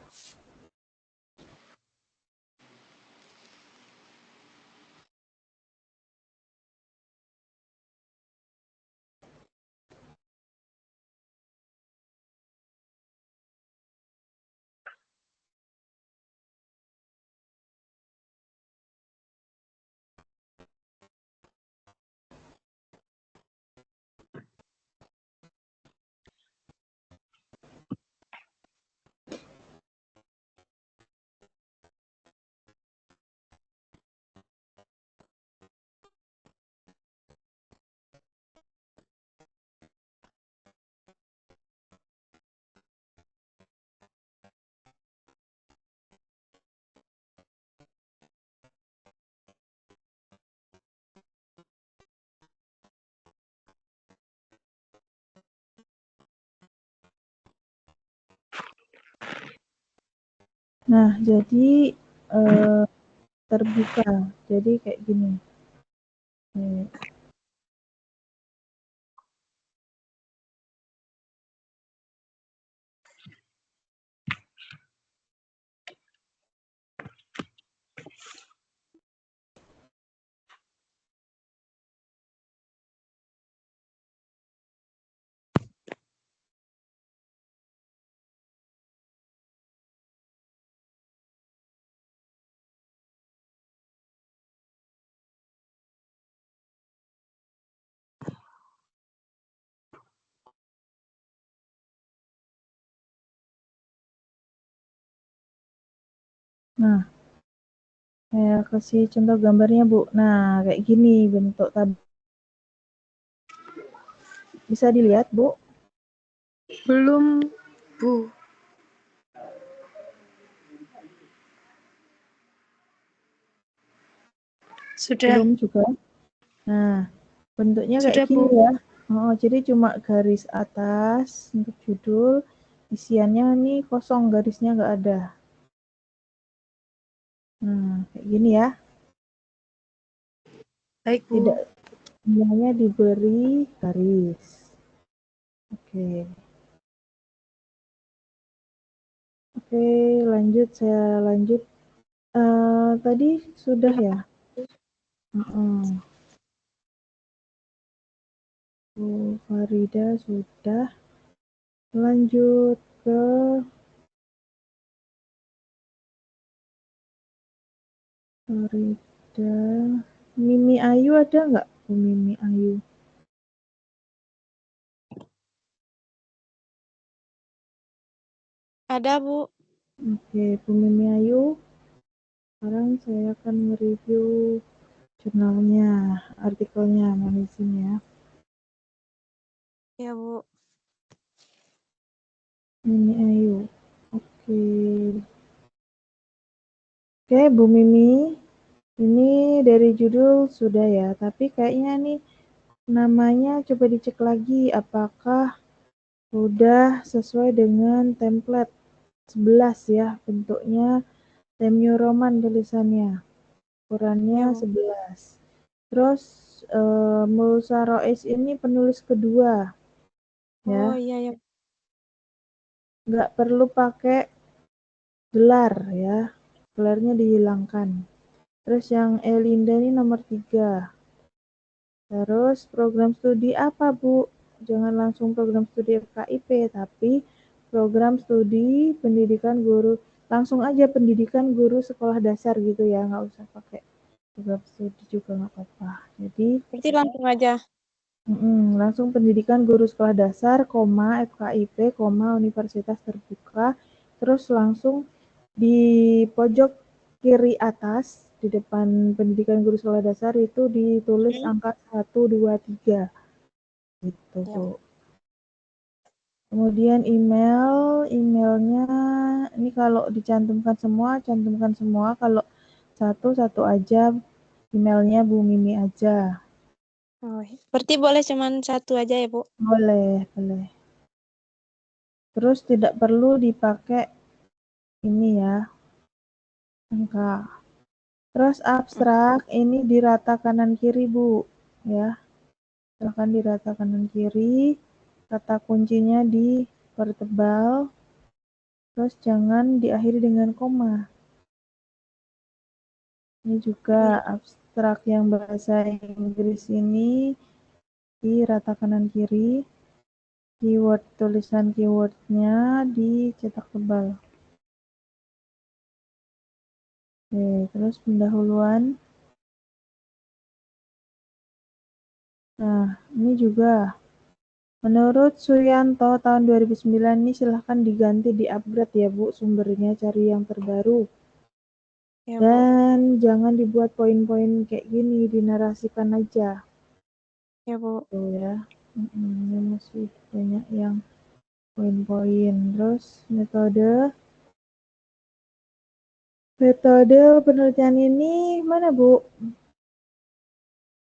Nah, jadi terbuka. Jadi kayak gini. Nah, saya kasih contoh gambarnya, Bu. Nah, kayak gini bentuk tabel. Bisa dilihat, Bu? Belum, Bu. Sudah. Belum juga. Nah, bentuknya kayak Sudah, gini Bu. ya. Oh, jadi cuma garis atas untuk judul, isiannya nih kosong, garisnya nggak ada. Nah, kayak gini ya. Baik, Bu. Tidak semuanya diberi garis. Oke. Oke, lanjut. Saya lanjut. Tadi sudah ya? Bu Farida sudah. Lanjut ke Farida. Mimi Ayu ada nggak? Bu Mimi Ayu. Ada, Bu. Oke, Bu Mimi Ayu. Sekarang saya akan mereview jurnalnya, artikelnya, mohon izin ya. Ya, Bu. Mimi Ayu. Oke. Oke, Bu Mimi. Ini dari judul sudah ya, tapi kayaknya nih namanya coba dicek lagi apakah sudah sesuai dengan template 11 ya, bentuknya Times New Roman tulisannya. Ukurannya Ya, Bu. 11. Terus Mulsa Rois ini penulis kedua ya. Oh, iya, ya. Nggak perlu pakai gelar ya. Gelarnya dihilangkan. Terus yang Elinda ini nomor 3. Terus program studi apa, Bu? Jangan langsung program studi FKIP, tapi program studi pendidikan guru. Langsung aja pendidikan guru sekolah dasar gitu ya, nggak usah pakai program studi juga nggak apa-apa. Jadi Berarti langsung aja. langsung pendidikan guru sekolah dasar, FKIP, universitas terbuka, terus langsung di pojok kiri atas, di depan pendidikan guru sekolah dasar itu ditulis angka 1, 2, 3. Gitu, Ya, Bu. Kemudian emailnya ini kalau dicantumkan semua, cantumkan semua. Kalau satu aja, emailnya Bu Mimi aja. Oh, berarti boleh cuman satu aja ya, Bu? Boleh. Terus tidak perlu dipakai ini ya, angka. Terus abstrak ini di rata kanan kiri, Bu. ya. Silahkan dirata kanan kiri, kata kuncinya dipertebal, terus jangan diakhiri dengan koma. Ini juga abstrak yang bahasa Inggris ini dirata kanan kiri, tulisan keywordnya dicetak tebal. Oke, terus pendahuluan. Nah, ini juga menurut Suyanto tahun 2009 ini silahkan diganti, di-upgrade ya Bu sumbernya, cari yang terbaru. Ya, Bu. Dan jangan dibuat poin-poin kayak gini, dinarasikan aja. Ya, Bu. Tuh ya. Ini masih banyak yang poin-poin. Terus metode penelitian ini mana Bu?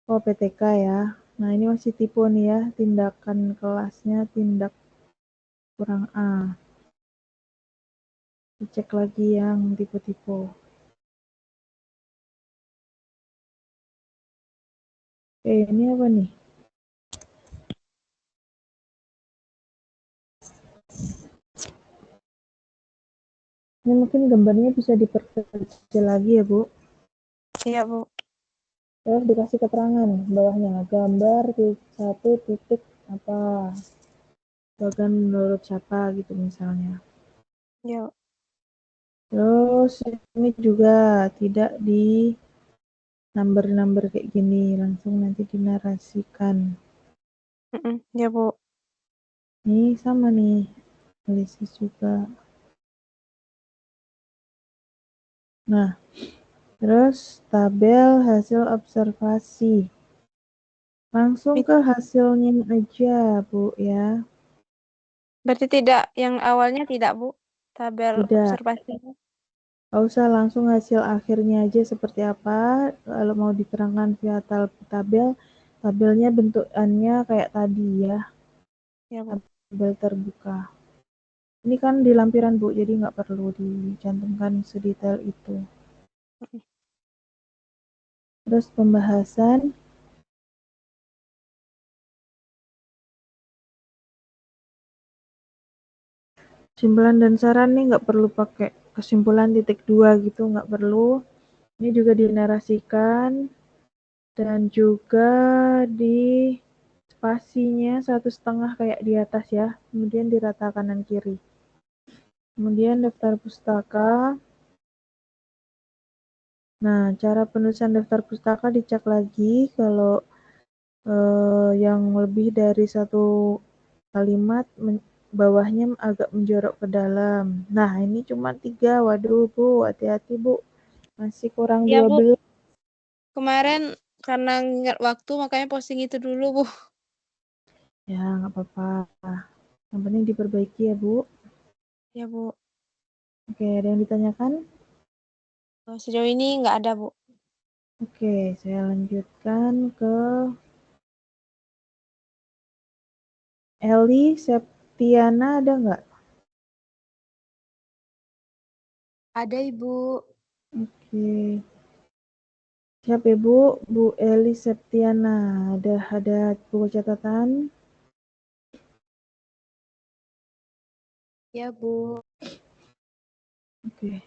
Oh, PTK ya. Nah, ini masih tipe nih ya, tindakan kelasnya tindak kurang A. Dicek lagi yang tipe-tipe. Oke, ini apa nih? Ini mungkin gambarnya bisa diperkecil lagi ya, Bu. Iya, Bu. Terus dikasih keterangan bawahnya, gambar satu titik apa, bahkan menurut siapa gitu misalnya. Ya. Terus ini juga tidak di number kayak gini, langsung nanti dinarasikan. Ya, Bu. Ini sama nih, analisis juga. Nah, terus tabel hasil observasi. Langsung ke hasilnya aja, Bu ya. Berarti tidak, yang awalnya tidak, Bu? Tabel Tidak. observasinya. Nggak usah, langsung hasil akhirnya aja seperti apa. Kalau mau diterangkan via tabel, tabelnya bentukannya kayak tadi ya, Ya, Bu. tabel terbuka. Ini kan di lampiran Bu, jadi nggak perlu dicantumkan sedetail itu. Terus pembahasan. Kesimpulan dan saran nih nggak perlu pakai kesimpulan titik 2 gitu, nggak perlu. Ini juga dinarasikan dan juga di spasinya 1,5 kayak di atas ya, kemudian dirata kanan kiri. Kemudian daftar pustaka. Nah, cara penulisan daftar pustaka dicek lagi kalau yang lebih dari satu kalimat bawahnya agak menjorok ke dalam. Nah, ini cuma 3. Waduh, Bu, hati-hati, Bu. Masih kurang Ya, Bu. 12. Kemarin karena ngingat waktu makanya posting itu dulu, Bu. Ya, nggak apa-apa. Yang penting diperbaiki ya, Bu. Ya, Bu. Oke, ada yang ditanyakan? Sejauh ini nggak ada, Bu. Oke, saya lanjutkan ke Eli Septiana, ada nggak? Ada, Ibu. Oke. Siap ya, Bu? Bu Eli Septiana. Ada buku catatan? Ya, Bu. Oke.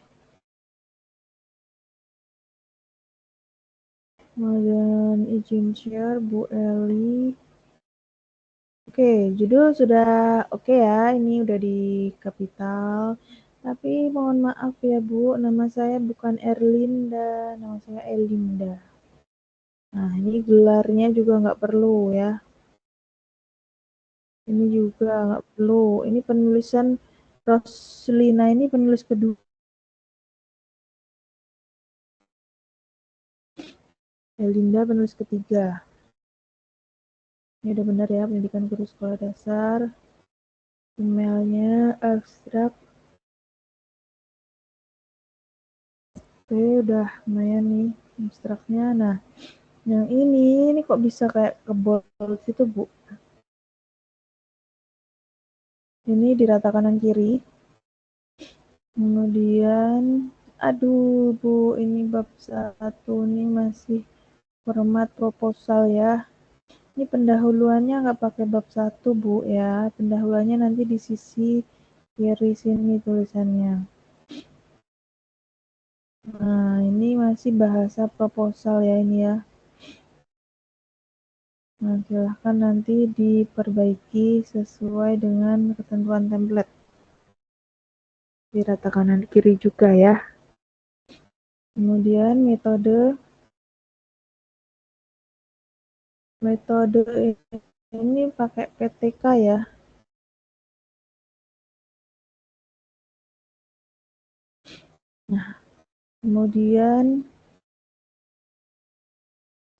Mohon izin share, Bu Eli. Oke, judul sudah oke ya. Ini udah di kapital. Tapi mohon maaf ya, Bu. Nama saya bukan Erlinda. Nama saya Elinda. Nah, ini gelarnya juga nggak perlu ya. Ini juga nggak perlu. Ini penulisan Roslina ini penulis kedua. Elinda penulis ketiga. Ini udah benar ya, pendidikan guru sekolah dasar. Emailnya abstrak. Oke, udah lumayan nih abstraknya. Nah, yang ini kok bisa kayak kebol gitu, Bu. Ini dirata kanan kiri. Kemudian, aduh Bu, ini bab 1 nih masih format proposal ya. Ini pendahuluannya nggak pakai bab 1 Bu ya. Pendahuluannya nanti di sisi kiri sini tulisannya. Nah, ini masih bahasa proposal ya ini ya. Nah, silahkan nanti diperbaiki sesuai dengan ketentuan template. Di rata kanan kiri juga ya. Kemudian metode ini pakai PTK ya. Nah, kemudian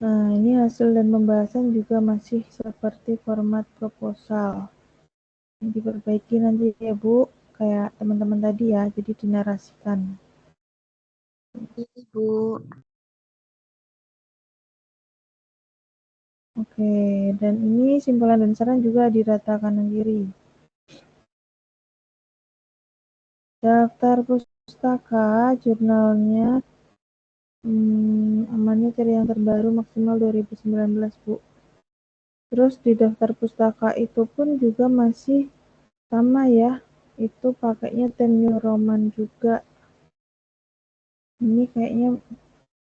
ini hasil dan pembahasan juga masih seperti format proposal. Ini diperbaiki nanti ya Bu, kayak teman-teman tadi ya, jadi dinarasikan. Ibu. Oke, dan ini simpulan dan saran juga di rata kanan kiri. Daftar pustaka, jurnalnya, amannya cari yang terbaru maksimal 2019 Bu. Terus di daftar pustaka itu pun juga masih sama ya, itu pakainya Times New Roman juga. Ini kayaknya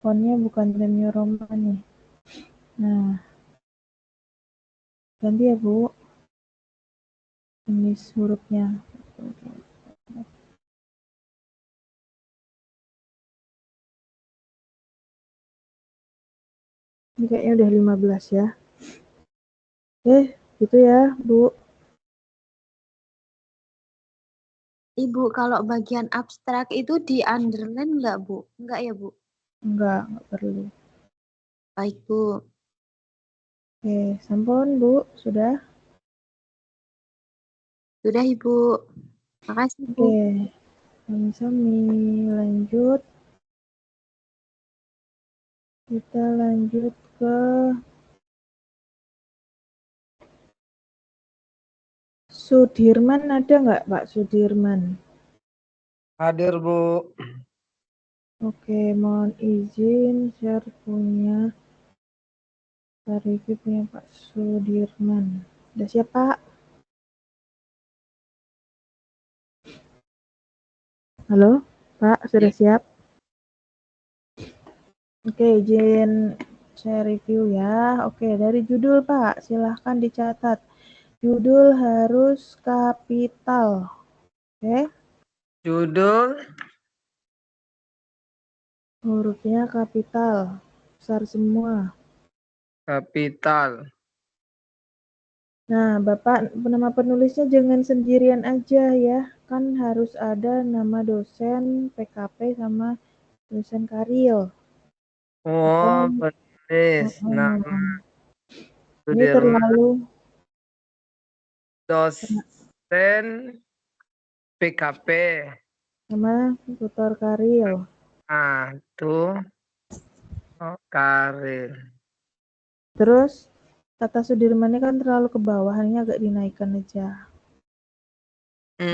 fontnya bukan Times New Roman nih. Nah, ganti ya Bu, jenis hurufnya. Ini kayaknya udah 15 ya. Gitu ya Bu. Ibu, kalau bagian abstrak itu di underline nggak, Bu? Nggak ya, Bu? Enggak perlu. Baik, Bu. Oke, sampun Bu, sudah? Sudah, Ibu. Makasih, Bu. Oke, sami-sami. Lanjut. Kita lanjut ke Sudirman, ada nggak Pak Sudirman? Hadir Bu. Oke, mohon izin share punya review punya Pak Sudirman. Udah siap Pak? Halo Pak, sudah siap? Oke, izin share review ya. Oke, dari judul Pak, silahkan dicatat. Judul harus kapital. Oke, Judul hurufnya kapital, besar semua. kapital. Nah, Bapak nama penulisnya jangan sendirian aja ya. Kan harus ada nama dosen, PKP, sama dosen karil. Oh, Atau penulis nama ini Sudirman, terlalu dosen PKP. sama tutor karil. Tuh, Karir. Terus kata Sudirman ini kan terlalu ke bawah, ini agak dinaikkan aja.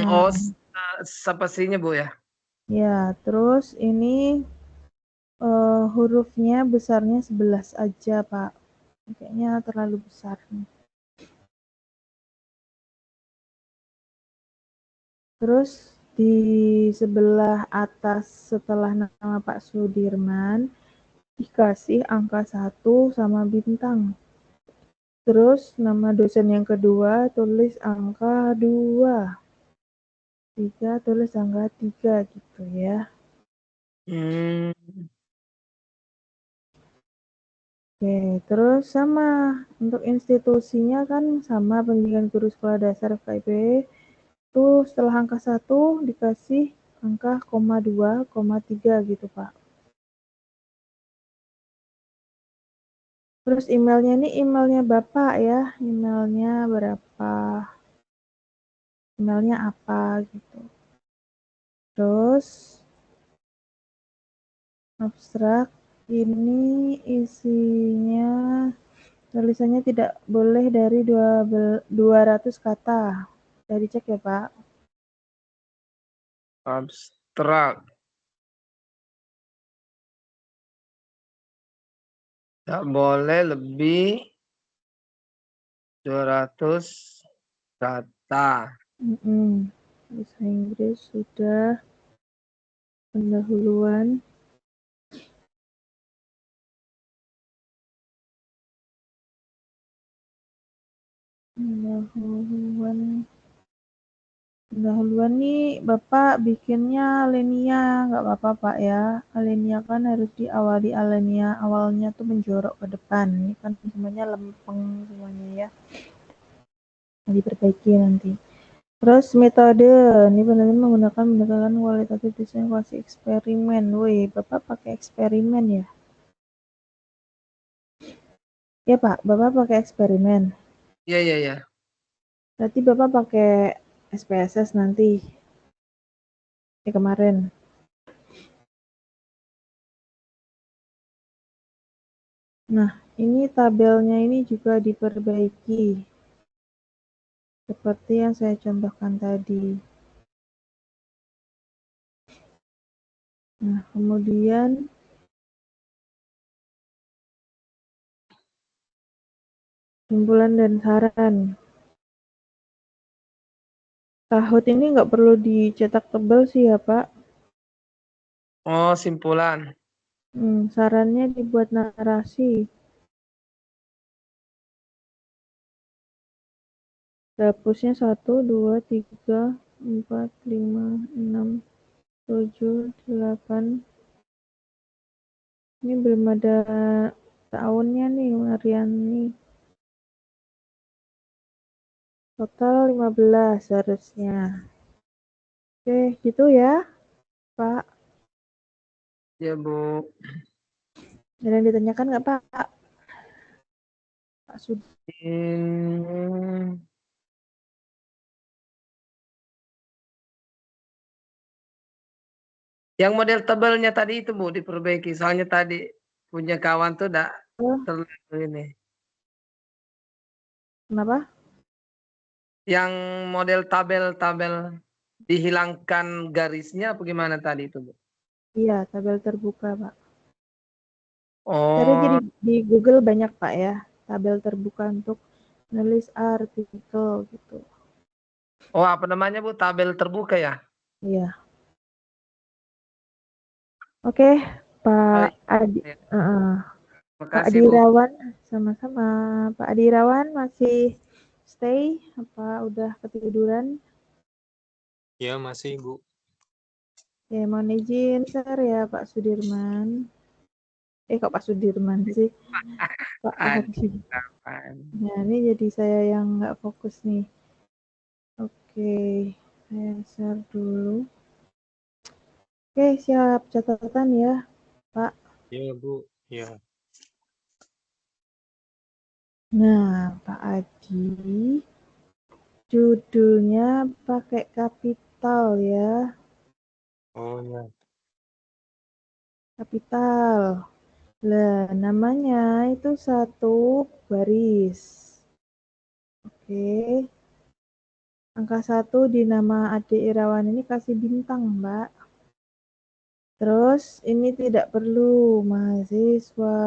Oh, spasinya Bu ya? Ya, terus ini hurufnya besarnya 11 aja, Pak. Kayaknya terlalu besar nih. Terus di sebelah atas setelah nama Pak Sudirman dikasih angka 1 sama bintang. Terus nama dosen yang kedua tulis angka 2. 3 tulis angka 3 gitu ya. Oke, terus sama untuk institusinya kan sama pendidikan guru sekolah dasar FKIP. Itu setelah angka 1 dikasih angka 2, 3 gitu Pak. Terus emailnya ini emailnya Bapak ya, emailnya berapa, emailnya apa gitu. Terus abstrak ini isinya tulisannya tidak boleh dari 200 kata. Sudah dicek ya Pak? Abstrak. Tidak boleh lebih 200 kata. Bahasa Inggris sudah. Pendahuluan. Pendahuluan nih Bapak bikinnya alinea, nggak apa-apa Pak ya. Alinea kan harus diawali alinea awalnya tuh menjorok ke depan. Ini kan semuanya lempeng semuanya ya. Diperbaiki nanti. Terus metode, ini benar-benar menggunakan pendekatan kualitatif desain kuasi eksperimen. Woi, Bapak pakai eksperimen ya? Ya Pak, Bapak pakai eksperimen. Iya. Berarti Bapak pakai SPSS nanti. Kemarin. Nah, ini tabelnya ini juga diperbaiki. Seperti yang saya contohkan tadi. Nah, kemudian simpulan dan saran. Kahoot ini nggak perlu dicetak tebal sih ya Pak. Oh, simpulan. Sarannya dibuat narasi. Dapusnya 1, 2, 3, 4, 5, 6, 7, 8. Ini belum ada tahunnya nih, harian nih. Total 15 harusnya. Oke, gitu ya, Pak. Ya, Bu. Ada yang ditanyakan nggak, Pak? Pak Sud. Yang model tebelnya tadi itu Bu diperbaiki. Soalnya tadi punya kawan tuh enggak terlalu ini. Kenapa? Yang model tabel-tabel dihilangkan garisnya apa gimana tadi itu Bu? Iya, tabel terbuka, Pak. Cari Oh, di Google banyak, Pak ya. Tabel terbuka untuk nulis artikel gitu. oh apa namanya Bu? Tabel terbuka ya? Iya. Oke, Pak Adi. Ya. Pak Makasih Bu. Adirawan, sama-sama. Pak Adirawan masih stay apa udah ketiduran? Ya, masih, Bu. Ya, mohon izin, share ya Pak Sudirman. Kok Pak Sudirman sih? Pak Adi. Nah, ini jadi saya yang nggak fokus nih. Oke, saya share dulu. Oke, siap catatan ya, Pak. Ya, Bu. Ya. Nah, Pak Adi, judulnya pakai kapital ya. Oh, ya. Kapital. Lah, namanya itu satu baris. Oke. Angka 1 di nama Ade Irawan ini kasih bintang, Mbak. Terus ini tidak perlu mahasiswa,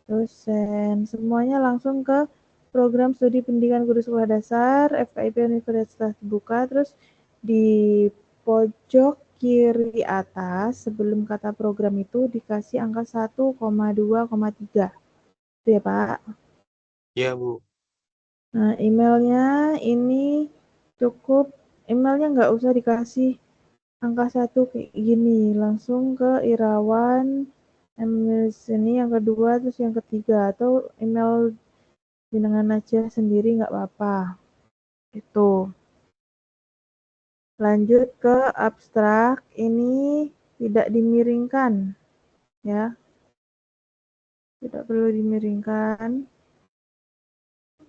dosen, semuanya langsung ke program studi pendidikan guru sekolah dasar, FKIP Universitas Terbuka, terus di pojok kiri atas sebelum kata program itu dikasih angka 1,2,3. Itu ya, Pak. Ya, Bu. Nah, emailnya ini cukup, emailnya nggak usah dikasih angka 1 kayak gini, langsung ke Irawan, ini yang kedua, terus yang ketiga, atau email jenengan aja sendiri nggak apa-apa. Itu. Lanjut ke abstrak, ini tidak dimiringkan, ya. Tidak perlu dimiringkan.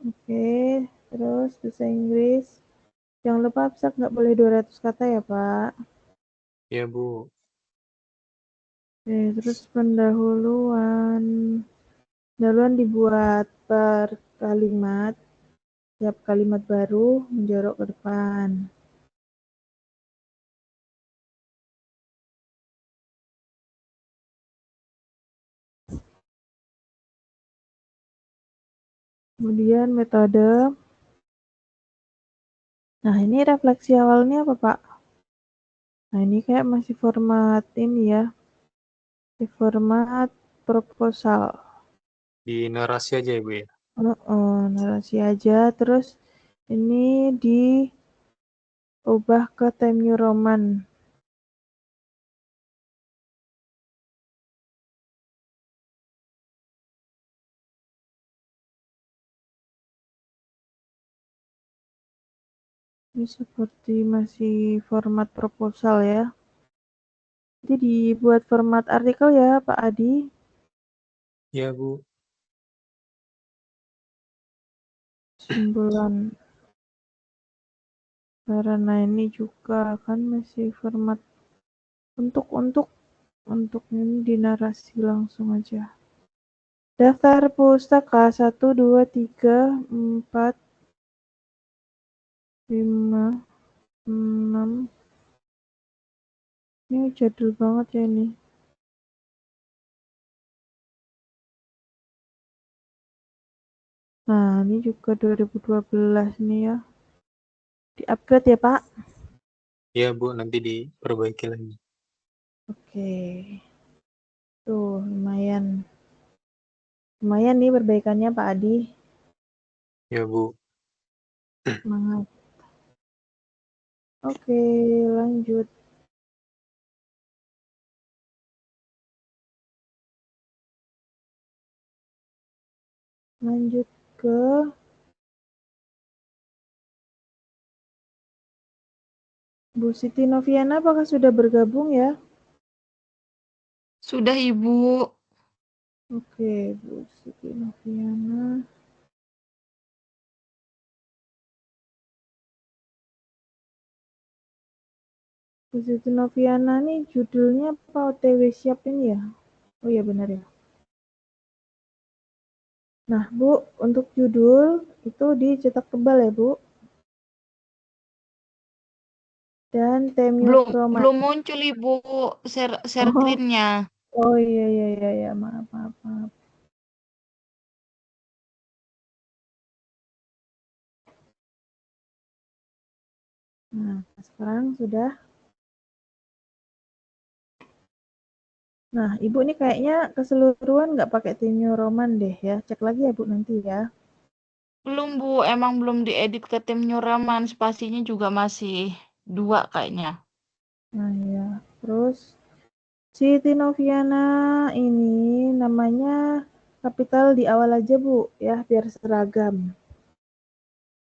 Oke, terus bahasa Inggris. Jangan lupa abstrak nggak boleh 200 kata ya, Pak. Ya, Bu. Oke, terus pendahuluan. Pendahuluan dibuat per kalimat. Tiap kalimat baru menjorok ke depan. Kemudian metode. Nah, ini refleksi awalnya apa, Pak? Nah, ini kayak masih format ini ya. Di format proposal. Di narasi aja ya, Bu ya. Narasi aja. Terus ini diubah ke Time New Roman. Ini seperti masih format proposal ya. Jadi dibuat format artikel ya, Pak Adi. Iya, Bu. Kesimpulan. Karena ini juga kan masih format untuk ini di narasi langsung aja. Daftar pustaka 1, 2, 3, 4, 5, 6. Ini jadul banget ya ini. Nah, ini juga 2012 nih ya. Di-upgrade ya, Pak? Iya, Bu. Nanti diperbaiki lagi. Oke. Tuh, lumayan. Lumayan nih perbaikannya, Pak Adi. Iya, Bu. Semangat. Oke, lanjut. Lanjut ke Bu Siti Noviana, apakah sudah bergabung ya? Sudah, Ibu. Oke, Bu Siti Noviana. Bu Siti Noviana nih judulnya apa OTW siap ini ya? Oh iya benar ya. Nah, Bu, untuk judul itu dicetak tebal ya, Bu. Dan Temio Roman. Belum muncul, Ibu, share Oh. screen-nya. Oh iya, maaf. Nah, sekarang sudah. Nah, Ibu ini kayaknya keseluruhan nggak pakai Temio Roman deh ya. Cek lagi ya, Bu, nanti ya. Belum, Bu. Emang belum diedit ke tim Nyuraman. Spasinya juga masih 2 kayaknya. Nah, ya. Terus Siti Noviana ini namanya kapital di awal aja, Bu, ya, biar seragam.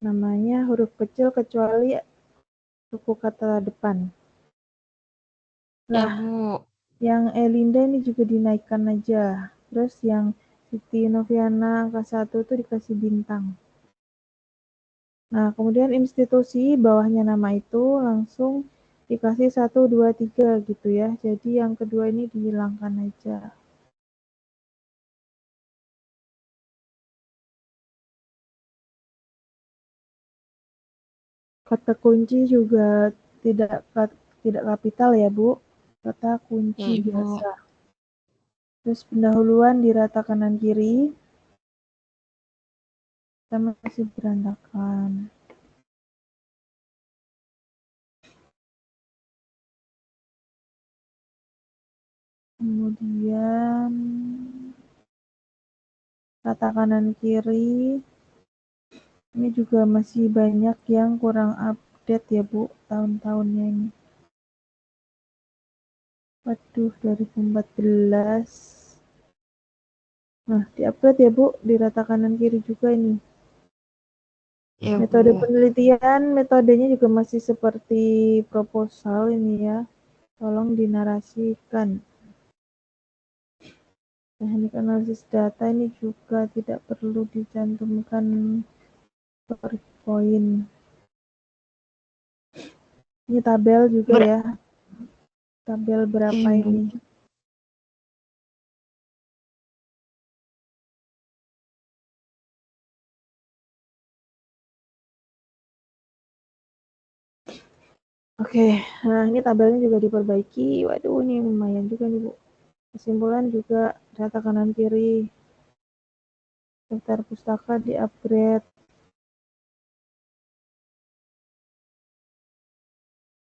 Namanya huruf kecil kecuali suku kata depan. Ya, Lah, Bu. yang Elinda ini juga dinaikkan aja. Terus yang Siti Noviana angka 1 tuh dikasih bintang. Nah, kemudian institusi bawahnya nama itu langsung dikasih 1, 2, 3 gitu ya. Jadi yang kedua ini dihilangkan aja. Kata kunci juga tidak kapital ya, Bu. Kata kunci Ya, Ibu. biasa. Terus pendahuluan di rata kanan kiri. Kita masih berantakan. Kemudian rata kanan kiri. Ini juga masih banyak yang kurang update ya, Bu, tahun-tahunnya ini. Waduh, 2014. Nah, di-upgrade ya, Bu, di rata kanan kiri juga ini. Ya, Metode Bu. penelitian, metodenya juga masih seperti proposal ini ya. Tolong dinarasikan. Teknik analisis data ini juga tidak perlu dicantumkan PowerPoint. Ini tabel juga ya. Tabel berapa Ibu. ini? Oke, nah ini tabelnya juga diperbaiki. Waduh, ini lumayan juga nih, Bu. Kesimpulan juga data kanan kiri. daftar pustaka di-upgrade.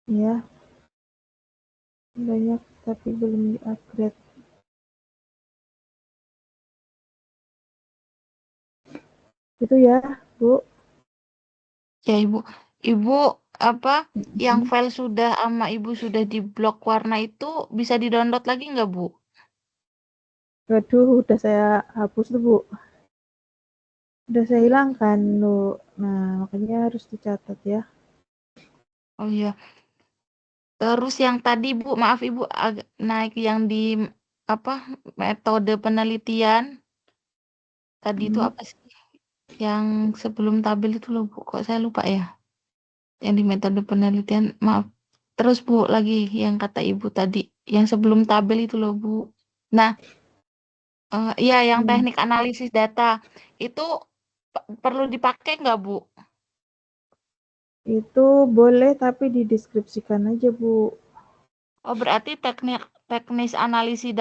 Ya, banyak tapi belum di-upgrade. Itu ya, Bu. Ya, Ibu. Ibu, apa yang file sudah sama Ibu sudah di blok warna itu bisa di-download lagi nggak, Bu? Waduh, udah saya hapus tuh, Bu. Udah saya hilangkan, Bu. Nah, makanya harus dicatat ya. Oh iya. Terus yang tadi, Bu, maaf Ibu, agak naik yang di apa metode penelitian tadi itu apa sih? Yang sebelum tabel itu loh, Bu. Kok saya lupa ya? Yang di metode penelitian, maaf. Terus Bu, lagi yang kata Ibu tadi, yang sebelum tabel itu loh, Bu. Nah, iya yang teknik analisis data itu perlu dipakai nggak, Bu? Itu boleh tapi dideskripsikan aja, Bu. Oh, berarti teknis analisis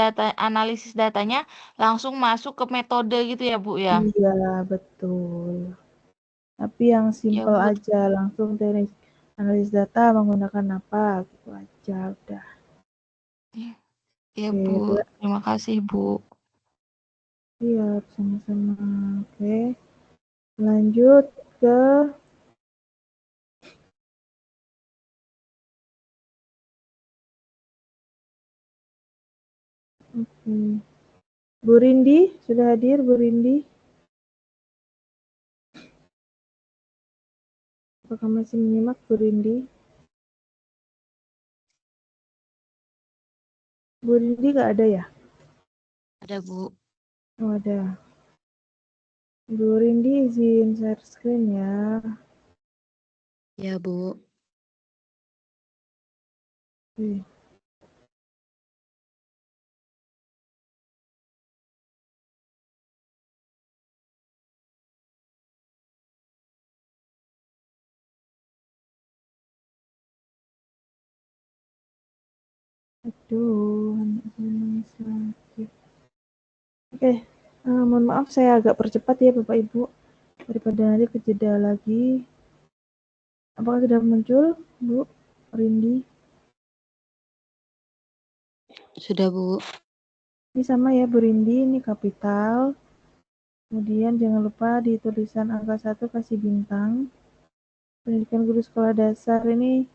datanya langsung masuk ke metode gitu ya, Bu ya? Iya, betul. Tapi yang Ya, simpel Bu. aja, langsung teknik analis data menggunakan apa, gitu aja udah. Ya, Oke, Bu. itu Terima kasih, Bu. siap, sama-sama. Oke, lanjut ke Bu Rindi, sudah hadir Bu Rindi? Apakah masih menyimak Bu Rindi? Bu Rindi nggak ada ya? Ada, Bu. Oh, ada. Bu Rindi izin share screen ya. Ya, Bu. Oke. Aduh, anak saya nangis lagi. Oke, mohon maaf saya agak percepat ya Bapak Ibu. Daripada nanti kejeda lagi. Apakah sudah muncul, Bu Rindi? Sudah, Bu. Ini sama ya Bu Rindi, ini kapital. Kemudian jangan lupa di tulisan angka 1 kasih bintang. Pendidikan guru sekolah dasar ini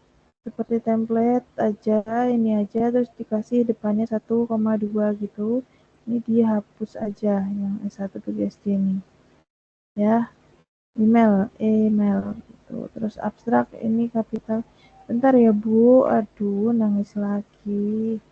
seperti template aja, ini aja, terus dikasih depannya 1,2 gitu. Ini dihapus aja yang S1 ke SD ini. Ya, email gitu. Terus abstrak ini kapital. Bentar ya Bu, aduh nangis lagi.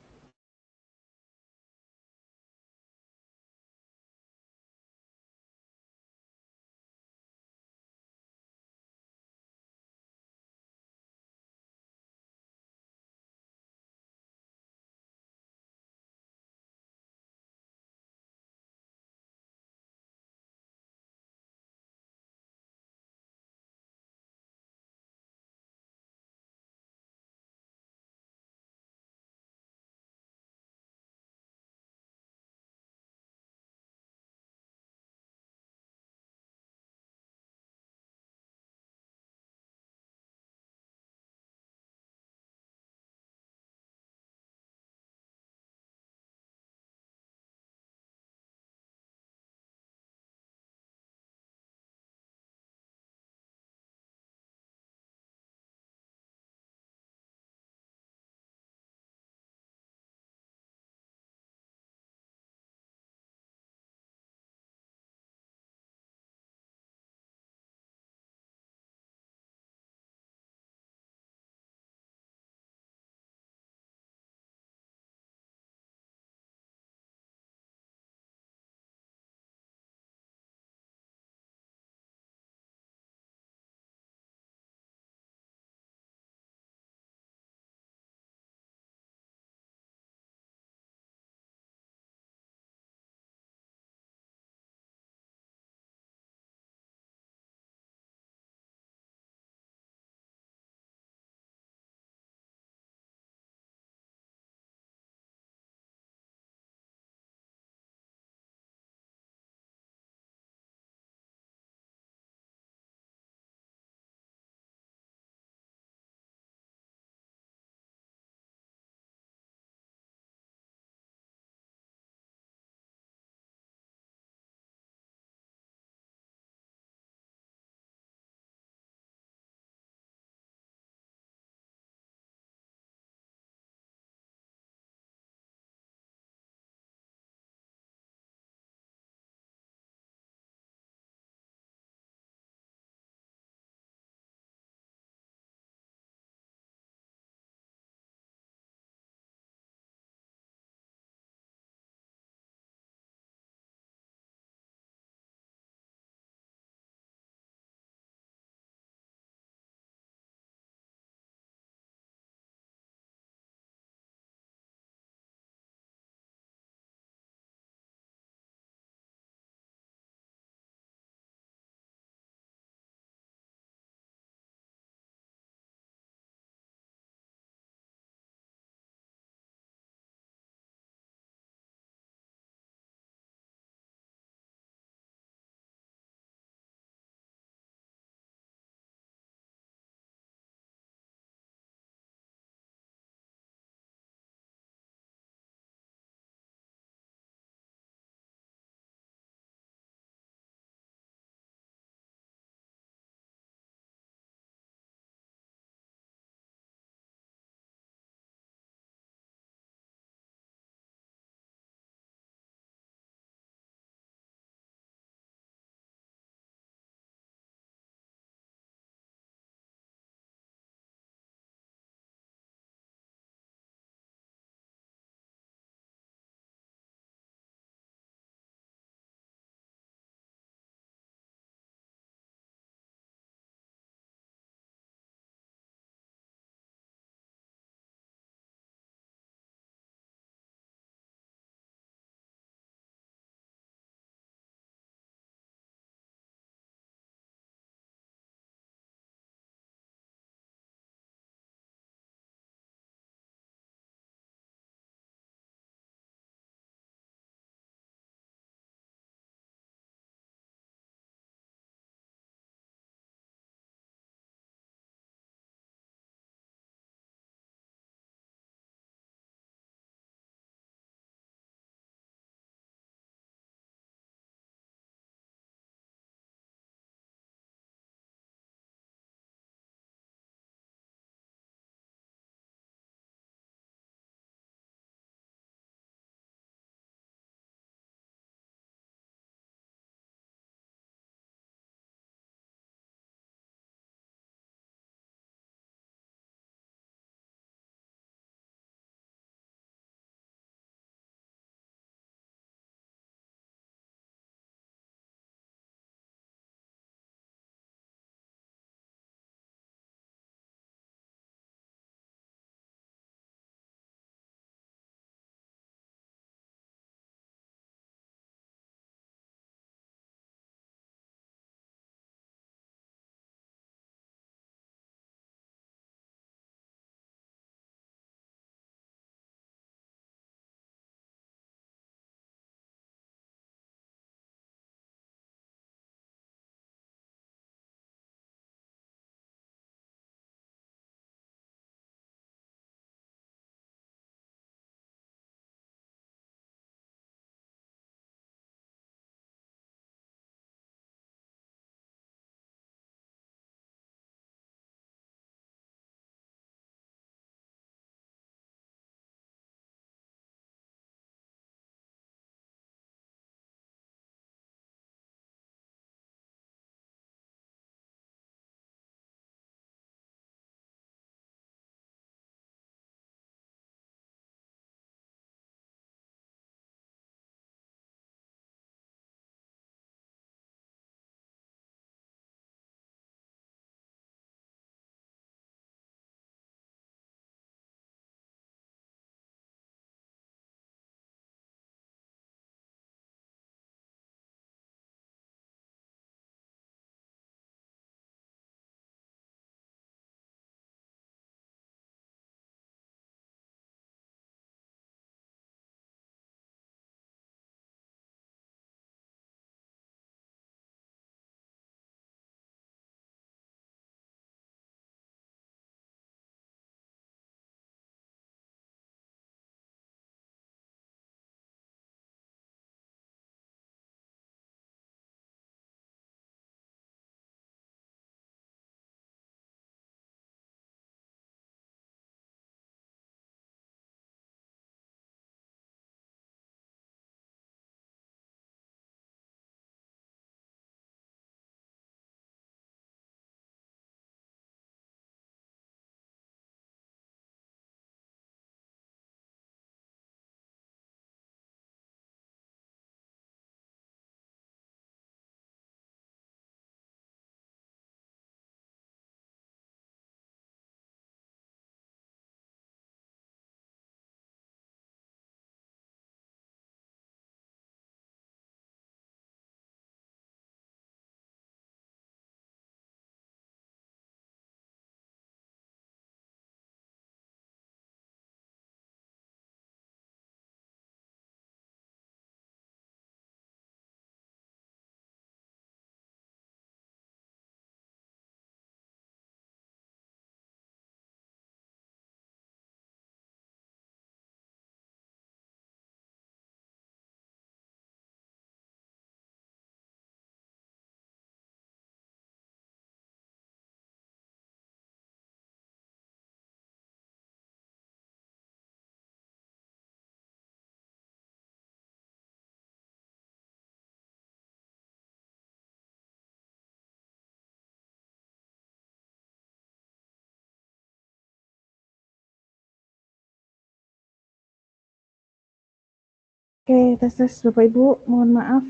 Oke, tes Bapak Ibu, mohon maaf.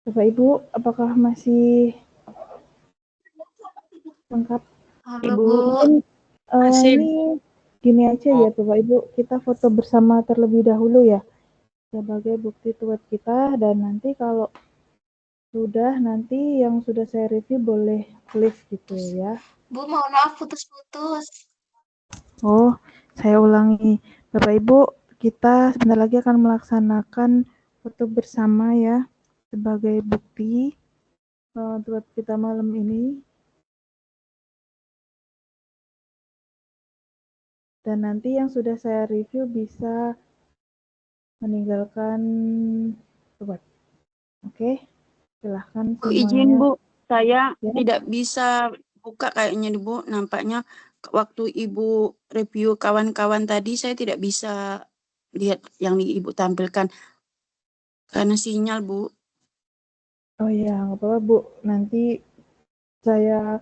Bapak Ibu, apakah masih lengkap? Halo Ibu. Bu. Mungkin ini gini aja ya Bapak Ibu, kita foto bersama terlebih dahulu ya sebagai bukti tuat kita, dan nanti kalau sudah, nanti yang sudah saya review boleh klik gitu ya. Bu, mohon maaf putus-putus. Oh, saya ulangi. Bapak Ibu, kita sebentar lagi akan melaksanakan foto bersama ya sebagai bukti tuat kita malam ini. Dan nanti yang sudah saya review bisa meninggalkan tuat. Oke, silahkan Bu, izin semuanya. Bu, saya Ya. tidak bisa buka kayaknya nih Bu. Nampaknya waktu Ibu review kawan-kawan tadi saya tidak bisa lihat yang Ibu tampilkan karena sinyal Bu. Oh iya, nggak apa-apa Bu. Nanti saya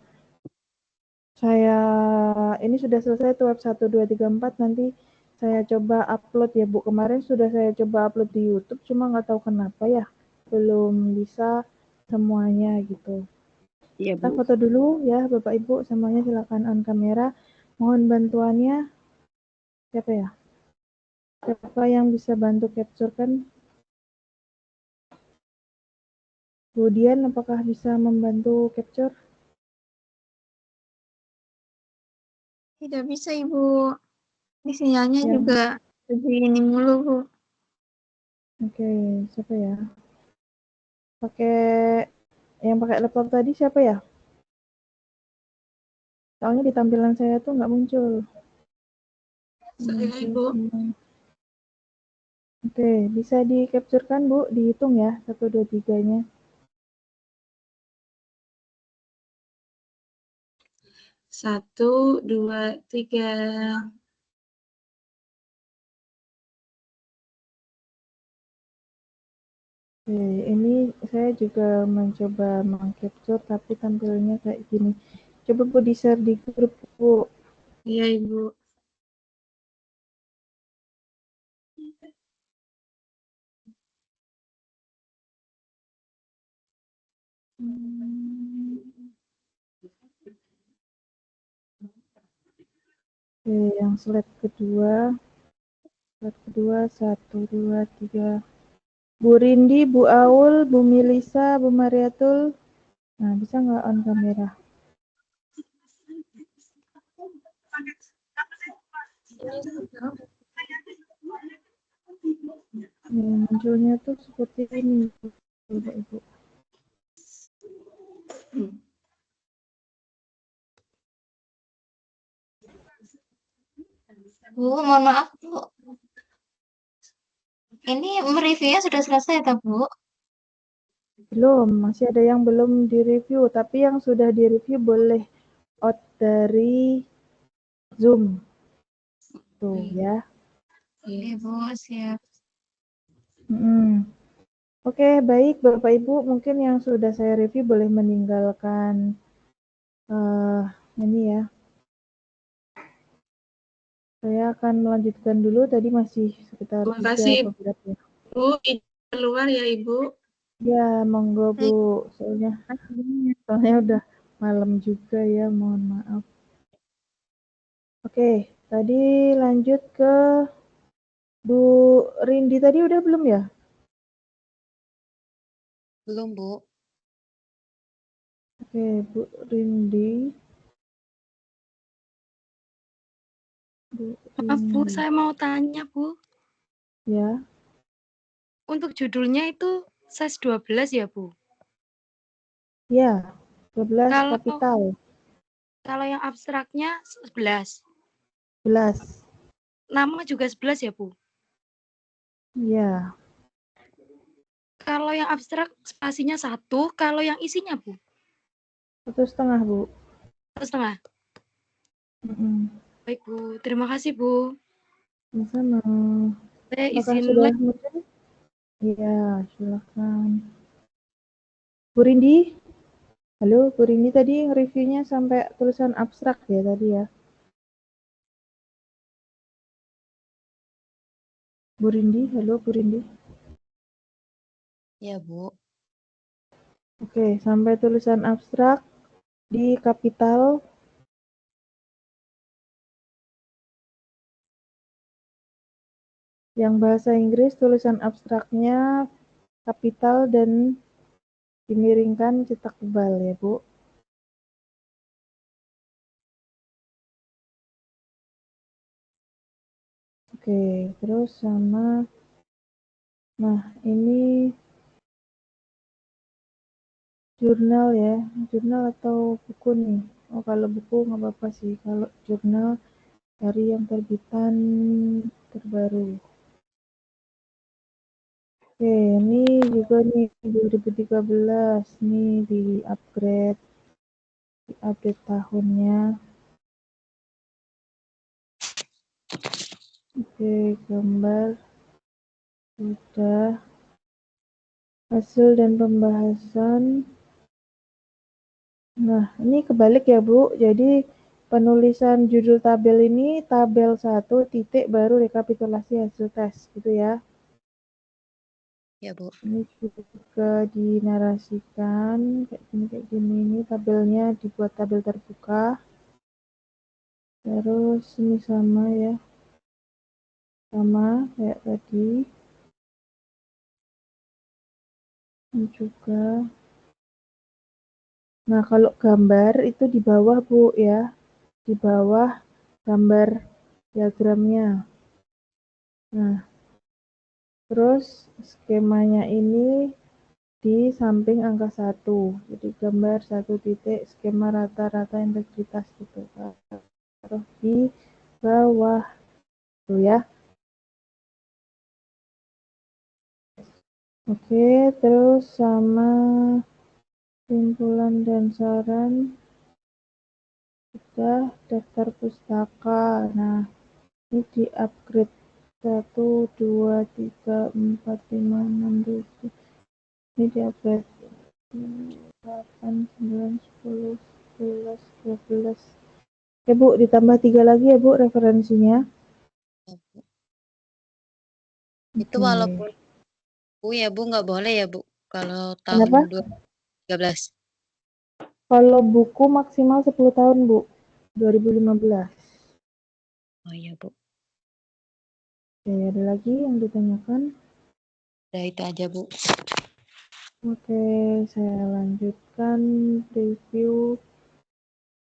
ini sudah selesai tuh web 1, 2, 3, 4, nanti saya coba upload ya Bu. Kemarin sudah saya coba upload di YouTube, cuma nggak tahu kenapa ya belum bisa semuanya gitu. Iya Kita Bu. foto dulu ya Bapak Ibu, semuanya silakan on kamera. Mohon bantuannya. Siapa ya? Siapa yang bisa bantu capture kan? Bu Dian, apakah bisa membantu capture? Tidak bisa Ibu. Ini sinyalnya Yang juga begini mulu Bu. Oke, siapa ya? Yang pakai laptop tadi siapa ya? Soalnya di tampilan saya tuh nggak muncul. Saya Ibu. Oke, bisa di-capture-kan Bu, dihitung ya, 1, 2, 3-nya. 1, 2, 3. Oke, ini saya juga mencoba meng-capture tapi tampilnya kayak gini. Coba Bu di-share di grup Bu. Iya Ibu. Oke, yang slide kedua. Slide kedua, 1, 2, 3. Bu Rindi, Bu Aul, Bu Milisa, Bu Mariatul. Nah, bisa nggak on kamera? Munculnya tuh seperti ini, Bapak Ibu. Bu, mohon maaf Bu. Ini mereviewnya sudah selesai tak Bu? Belum, masih ada yang belum direview, tapi yang sudah direview boleh out dari Zoom. Tuh ya. Oke Bu, siap. Oke, baik Bapak Ibu, mungkin yang sudah saya review boleh meninggalkan ini ya. Saya akan melanjutkan dulu, tadi masih sekitar Terima 3 kasih atau berapa ya. Bu, keluar ya Ibu. Ya, monggo Bu, soalnya udah malam juga ya, mohon maaf. Oke, tadi lanjut ke Bu Rindi tadi udah belum ya? Belum Bu. Oke, Bu Rindi. Maaf Bu, saya mau tanya Bu. Ya. Untuk judulnya itu size 12 ya Bu? Ya, 12 Kalau kapital. Kalau yang abstraknya 11. 11. Nama juga 11 ya Bu? Iya. Kalau yang abstrak spasinya 1, kalau yang isinya Bu? 1,5 Bu. 1,5. Baik Bu, terima kasih Bu. Sama-sama. Saya Apakah izin sudah muncul? Iya, silakan. Bu Rindi? Halo, Bu Rindi tadi reviewnya sampai tulisan abstrak ya tadi ya? Bu Bu Rindi, halo Bu Rindi. Ya, Bu. Oke, sampai tulisan abstrak di kapital. Yang bahasa Inggris tulisan abstraknya kapital dan dimiringkan cetak tebal ya, Bu. Oke, terus sama, nah ini jurnal ya, jurnal atau buku nih. Oh, kalau buku nggak apa-apa sih, kalau jurnal dari yang terbitan terbaru. Oke, ini juga nih 2013 nih di update tahunnya. Oke, gambar sudah, hasil dan pembahasan. Nah, ini kebalik ya, Bu. Jadi penulisan judul tabel ini tabel 1 titik baru rekapitulasi hasil tes gitu ya. Ya, Bu. Ini juga dinarasikan kayak gini. Ini tabelnya dibuat tabel terbuka. Terus ini sama ya. Sama kayak tadi. Ini juga. Nah, kalau gambar itu di bawah, Bu ya. Di bawah gambar diagramnya. Nah, terus skemanya ini di samping angka 1. Jadi gambar 1 titik skema rata-rata integritas gitu. Taruh di bawah tuh ya. Oke, terus sama simpulan dan saran. Sudah daftar pustaka. Nah, ini di upgrade 1, 2, 3, 4, 5, 6, 7. Ini di upgrade 8, 9, 10, 11, 12. Oke, Bu, ditambah 3 lagi ya, Bu, referensinya. Itu Oke. walaupun Bu ya, Bu nggak boleh ya, Bu. Kalau tahun Kenapa? 2013. Kalau buku maksimal 10 tahun, Bu. 2015. Oh iya, Bu. Oke, ada lagi yang ditanyakan? Udah itu aja, Bu. Oke, saya lanjutkan review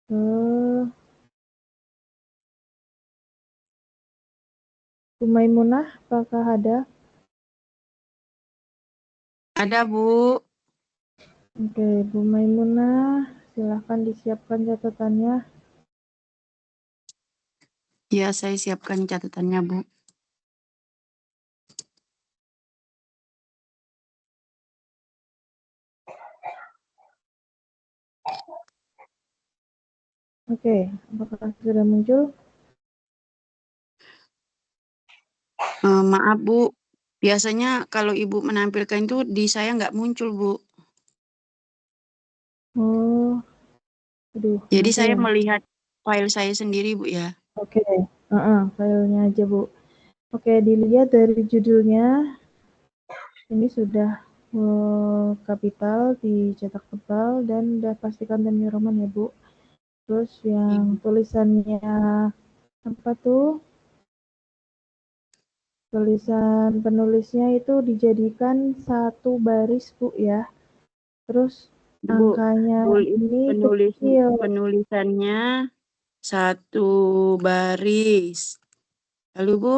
ke Bu Maimunah, apakah ada? Ada, Bu. Oke, Bu Maimunah, silahkan disiapkan catatannya. Ya, saya siapkan catatannya, Bu. Oke, apakah sudah muncul? Maaf, Bu. Biasanya kalau Ibu menampilkan itu di saya nggak muncul, Bu. Oh, aduh, Jadi kenapa saya ya? melihat file saya sendiri, Bu ya. Oke, filenya aja, Bu. Oke, dilihat dari judulnya, ini sudah kapital, dicetak tebal, dan udah pastikan dan Roman ya, Bu. Terus yang tulisannya apa tuh? Tulisan penulisnya itu dijadikan satu baris, Bu ya. Terus Bu, angkanya ini kecil. penulisannya satu baris. Lalu, Bu?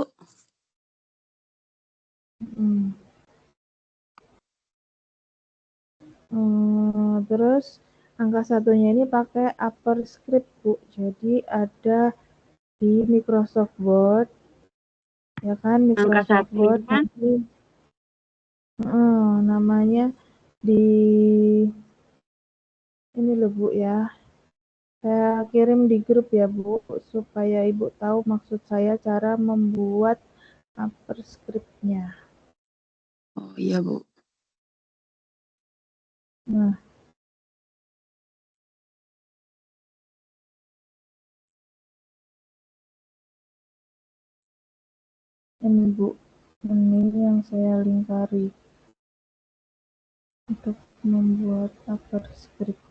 Terus angka satunya ini pakai upper script, Bu. Jadi ada di Microsoft Word, ya kan? Angka Microsoft Word satunya nanti namanya di ini loh, Bu ya. Saya kirim di grup ya, Bu, supaya Ibu tahu maksud saya cara membuat upper script-nya. Oh iya, Bu. Nah, ini, Bu. Ini yang saya lingkari untuk membuat upper script.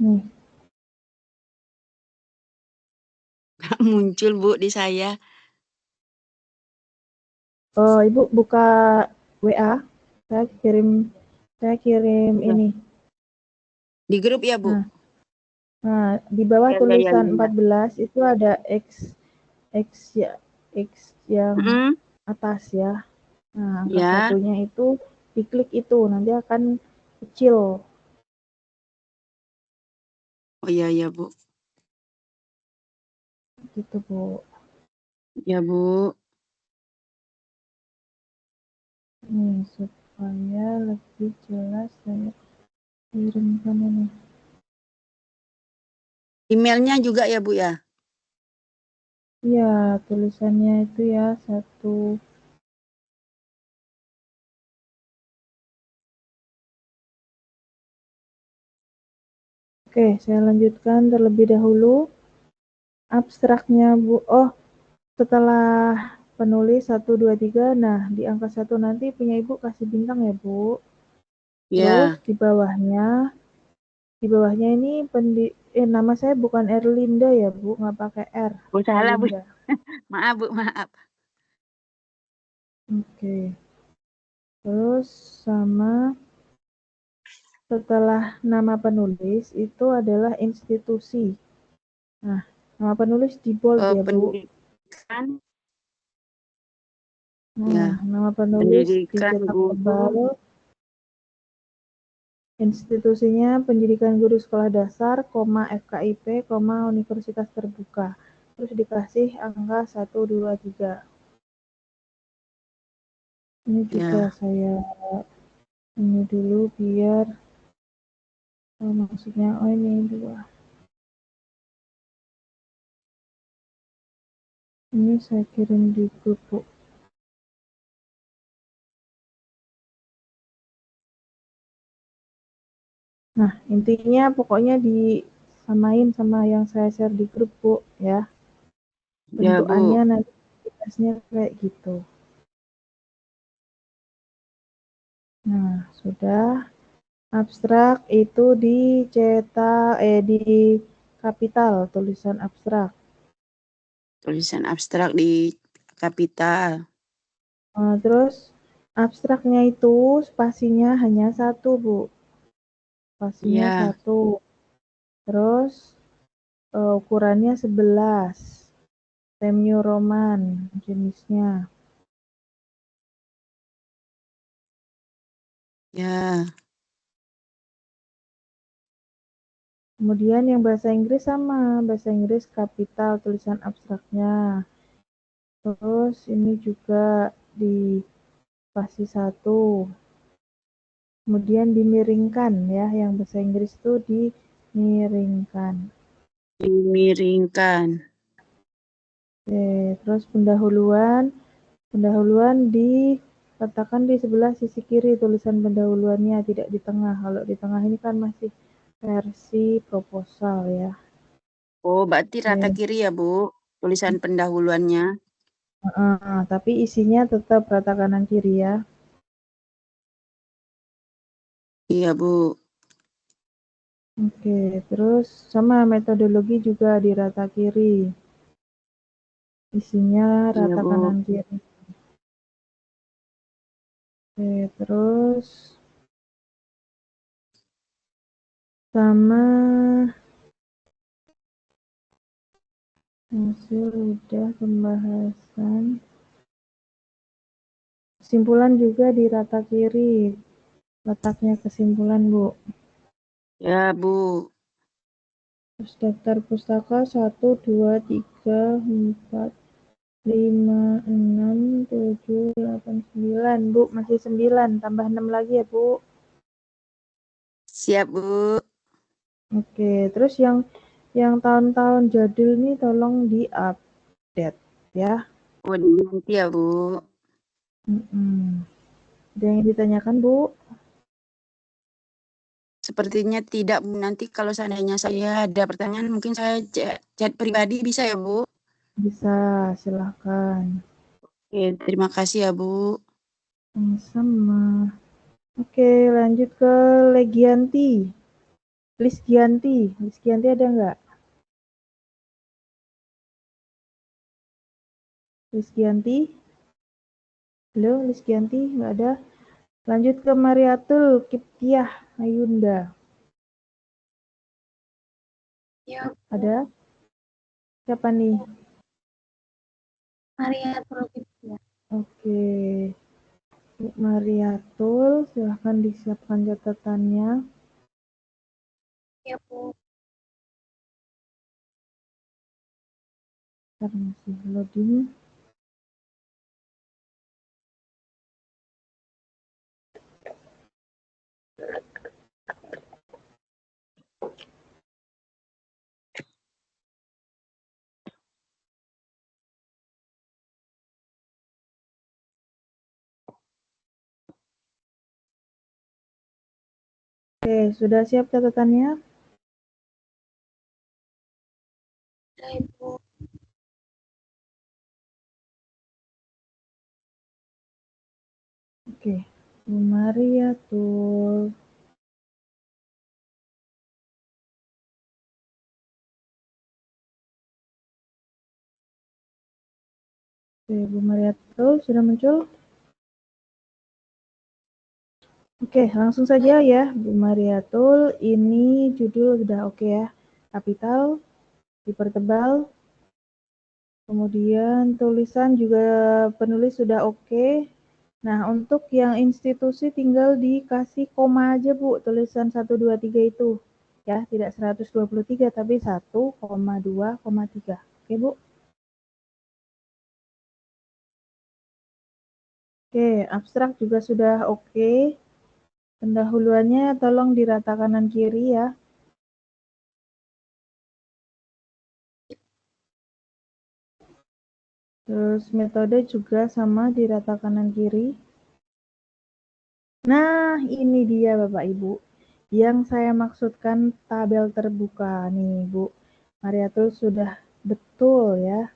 Nih, Muncul Bu di saya. oh Ibu buka WA, saya kirim Iya. ini. Di grup ya Bu? Nah, di bawah Ya, ya, ya, tulisan ya, ya. 14 itu ada X yang Mm-mm. atas ya. Nah, angka Ya. satunya itu diklik itu, nanti akan kecil. Oh iya ya Bu. Gitu Bu. Ya Bu. Nih, supaya lebih jelas saya kirimkan ini. Emailnya juga ya Bu ya? Iya, tulisannya itu ya satu. Oke, saya lanjutkan terlebih dahulu. Abstraknya Bu. Oh, setelah penulis 1, 2, 3, nah di angka 1 nanti punya Ibu kasih bintang ya Bu. Terus Ya. di bawahnya ini nama saya bukan Erlinda ya Bu, nggak pakai R. Oh salah Bu. Erlinda. Maaf Bu, maaf. Oke. Terus sama setelah nama penulis itu adalah institusi. Nah, nama penulis di bold ya Bu. Pendidikan. Nah, Ya. nama penulis Pendidikan dicetak guru. tebal. Institusinya Pendidikan Guru Sekolah Dasar, FKIP, Universitas Terbuka. Terus dikasih angka 1, 2, 3. Ini juga Ya. saya ini dulu biar maksudnya ini 2. Ini saya kirim di grup Bu. Nah, intinya pokoknya disamain sama yang saya share di grup Bu ya. Ya Bu. Bentukannya nanti tugasnya kayak gitu. Nah, sudah. Abstrak itu dicetak di kapital, tulisan abstrak. Tulisan abstrak di kapital. Terus abstraknya itu spasinya hanya 1 Bu. Spasinya Ya. 1. Terus ukurannya 11. Times New Roman jenisnya. Ya. Kemudian yang bahasa Inggris sama, bahasa Inggris kapital tulisan abstraknya. Terus ini juga di spasi 1. Kemudian dimiringkan ya, yang bahasa Inggris itu dimiringkan. Dimiringkan. Oke, terus pendahuluan diletakkan di sebelah sisi kiri tulisan pendahuluannya, tidak di tengah. Kalau di tengah ini kan masih versi proposal ya. Oh, berarti rata Oke. kiri ya Bu, tulisan pendahuluannya. Tapi isinya tetap rata kanan kiri ya. Iya Bu. Oke, terus sama metodologi juga di rata kiri. Isinya Iya rata Bu. kanan kiri. Oke, terus sama hasil udah pembahasan. Kesimpulan juga di rata kiri. Letaknya kesimpulan, Bu. Ya Bu. Terus daftar pustaka 1, 2, 3, 4, 5, 6, 7, 8, 9. Bu, masih 9. Tambah 6 lagi ya, Bu. Siap Bu. Oke, terus yang tahun-tahun jadul nih tolong di-update ya. Oh, diganti ya Bu. Ada yang ditanyakan, Bu? sepertinya tidak, Bu. Nanti kalau seandainya saya ada pertanyaan, mungkin saya chat pribadi bisa ya, Bu? Bisa, silahkan. Oke, terima kasih ya, Bu. Sama-sama. Oke, lanjut ke Legianti. Lisgianti ada nggak? Lisgianti? Halo, Lisgianti, nggak ada. Lanjut ke Mariatul Kiptiah Ayunda. Ya, Ada? Siapa nih? Maria Tulkipia. Oke. Bu Mariatul, silahkan disiapkan catatannya. Ya, Bu. Ntar masih loading. Oke, sudah siap catatannya? Ya, Ibu. Oke, Bu Mariatul. Oke, Bu Mariatul sudah muncul? Oke, langsung saja ya, Bu Mariatul. Ini judul udah oke ya. Kapital, dipertebal. Kemudian tulisan juga penulis sudah oke. Nah, untuk yang institusi tinggal dikasih koma aja, Bu. Tulisan 1, 2, 3 itu. Ya, tidak 123, tapi 1, 2, 3. Oke, Bu? Oke, abstrak juga sudah oke. Pendahuluannya tolong di rata kanan kiri ya. Terus metode juga sama di rata kanan kiri. Nah, ini dia Bapak Ibu. Yang saya maksudkan tabel terbuka nih, Bu. Mariatul sudah betul ya.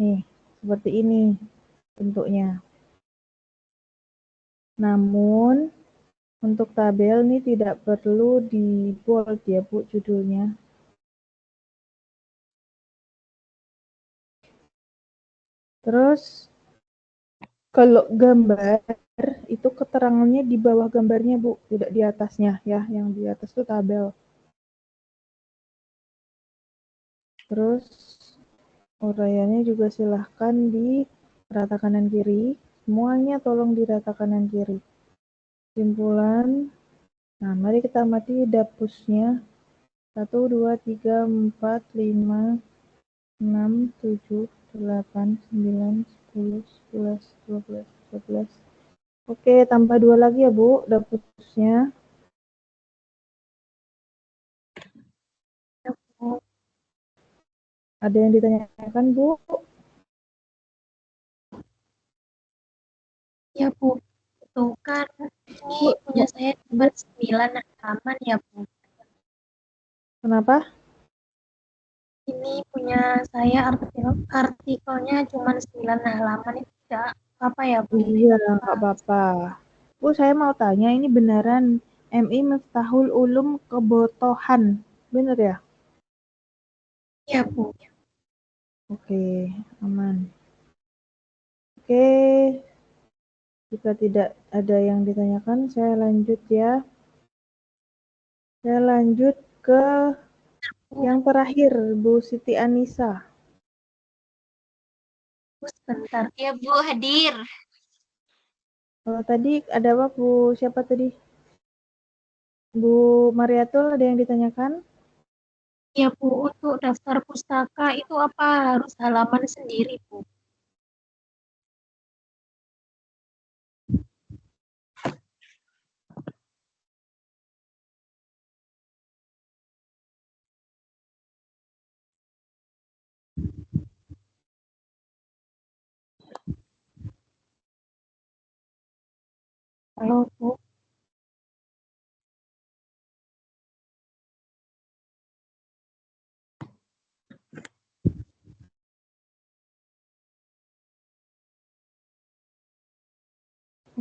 Nih, seperti ini bentuknya. Namun, untuk tabel ini tidak perlu di bold ya, Bu, judulnya. Terus, kalau gambar, itu keterangannya di bawah gambarnya, Bu, tidak di atasnya ya. Yang di atas itu tabel. Terus, uraiannya juga silahkan di rata kanan kiri. Semuanya tolong di rata kanan kiri. Kesimpulan. Nah, mari kita amati dapusnya. 1, 2, 3, 4, 5, 6, 7, 8, 9, 10, 11, 12, 13. Oke, tambah 2 lagi ya, Bu, dapusnya. Ya, Bu. Ada yang ditanyakan, Bu? Ya, Bu. Itu kan ini punya saya cuma 9 halaman ya, Bu. Kenapa? Ini punya saya artikelnya cuma 9 halaman itu tidak apa ya, Bu? Iya, nggak apa-apa. Bu, saya mau tanya, ini beneran MI Miftahul Ulum Kebotohan, bener ya? Ya, Bu. Oke, aman. Oke, jika tidak ada yang ditanyakan, saya lanjut ya. Saya lanjut ke yang terakhir, Bu Siti Anissa. Bu, sebentar. Ya Bu, hadir. Kalau tadi ada apa, Bu? Siapa tadi? Bu Mariatul, ada yang ditanyakan? Ya, Bu, untuk daftar pustaka itu apa harus halaman sendiri, Bu? Halo, Bu.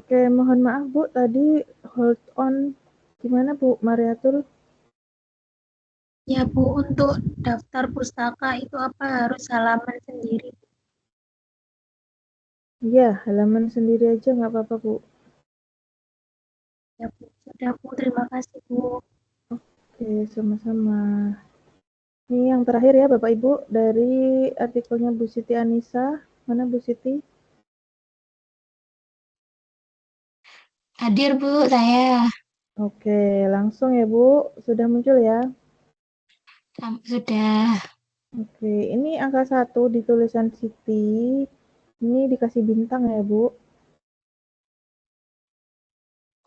Oke, mohon maaf Bu, tadi hold on gimana Bu Mariatul? Ya Bu, untuk daftar pustaka itu apa harus halaman sendiri? Iya, halaman sendiri aja nggak apa-apa Bu. Ya Bu, sudah Bu, terima kasih Bu. Oke, sama-sama. Ini yang terakhir ya Bapak Ibu dari artikelnya Bu Siti Anissa. Mana Bu Siti? Hadir Bu, saya. Oke, langsung ya Bu. Sudah muncul ya? Sudah. Oke, ini angka 1 di tulisan Siti. Ini dikasih bintang ya Bu.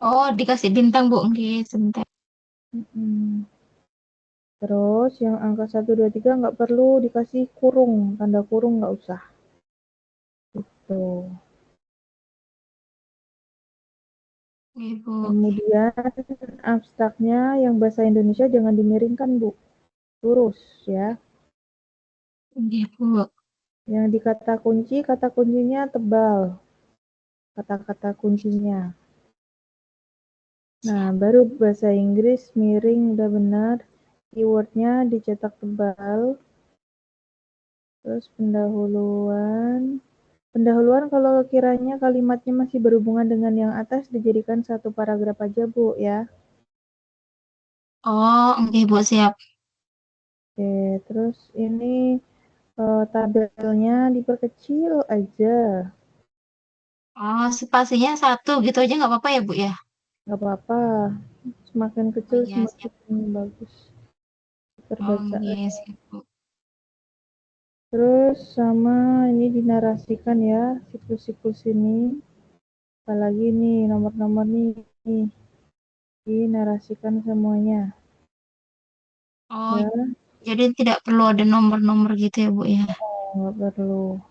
Oh, dikasih bintang Bu. Oke, sebentar. Terus yang angka 1, 2, 3 nggak perlu dikasih kurung. Tanda kurung nggak usah. Gitu. Oke, Bu. Kemudian abstraknya yang bahasa Indonesia jangan dimiringkan Bu. Lurus ya. Oke, Bu. Yang di kata kuncinya tebal. Kata-kata kuncinya. Nah, baru bahasa Inggris miring udah benar. Keywordnya dicetak tebal. Terus pendahuluan. Pendahuluan kalau kiranya kalimatnya masih berhubungan dengan yang atas dijadikan satu paragraf aja Bu ya. Oh, oke Bu, siap. Oke, terus ini tabelnya diperkecil aja. Oh, spasinya 1 gitu aja nggak apa-apa ya Bu ya? Nggak apa-apa. Semakin Oh kecil iya, siap. semakin bagus Oh terbaca. iya, siap Bu. Terus sama ini dinarasikan ya siklus-siklus ini. Apalagi nih nomor-nomor nih dinarasikan semuanya. Oh, Ya, jadi tidak perlu ada nomor-nomor gitu ya Bu ya? nggak perlu.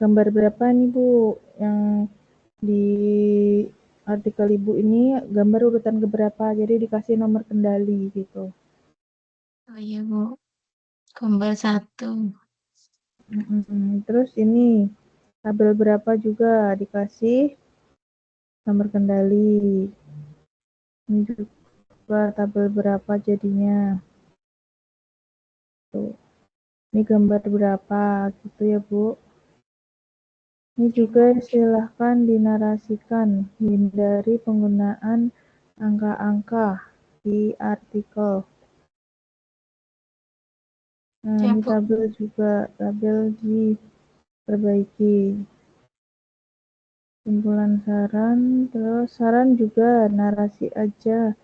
Gambar berapa nih Bu? Yang di artikel Ibu ini gambar urutan keberapa? Jadi dikasih nomor kendali gitu. Oh iya Bu. Gambar 1. Terus ini tabel berapa juga dikasih nomor kendali. Ini juga tabel berapa jadinya. Tuh. Ini gambar berapa gitu ya Bu. Ini juga silahkan dinarasikan, hindari penggunaan angka-angka di artikel. Nah, Siap ini Bu. tabel juga, tabel diperbaiki. Simpulan saran, terus saran juga narasi aja,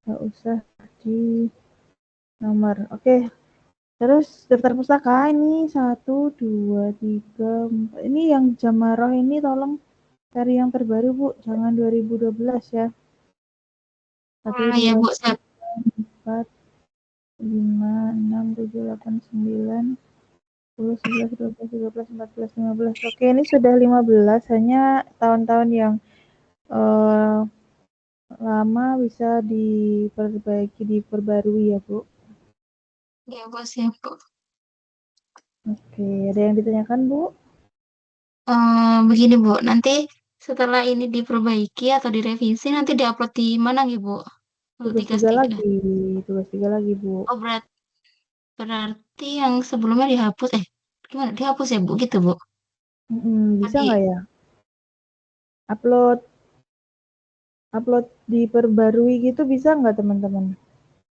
nggak usah di nomor. Oke, terus daftar pustaka ini 1, 2, 3, 4. Ini yang Jamaroh ini tolong cari yang terbaru Bu, jangan 2012 ya. 1, Iya 2, Bu, siap. 3, 4, 5, 6, 7, 8, 9, 10, 11, 12, 13, 14, 15. Oke, ini sudah 15, hanya tahun-tahun yang lama bisa diperbaiki, diperbarui ya Bu. Iya Bu, siap Bu. Oke, ada yang ditanyakan Bu? Begini Bu, nanti setelah ini diperbaiki atau direvisi nanti diupload di mana nih Bu? Untuk Tugas 3 3. lagi, tugas 3 lagi Bu. Oh berarti yang sebelumnya dihapus. Gimana? Dihapus ya Bu gitu Bu? Bisa Tadi nggak ya? Upload diperbarui gitu bisa nggak teman-teman?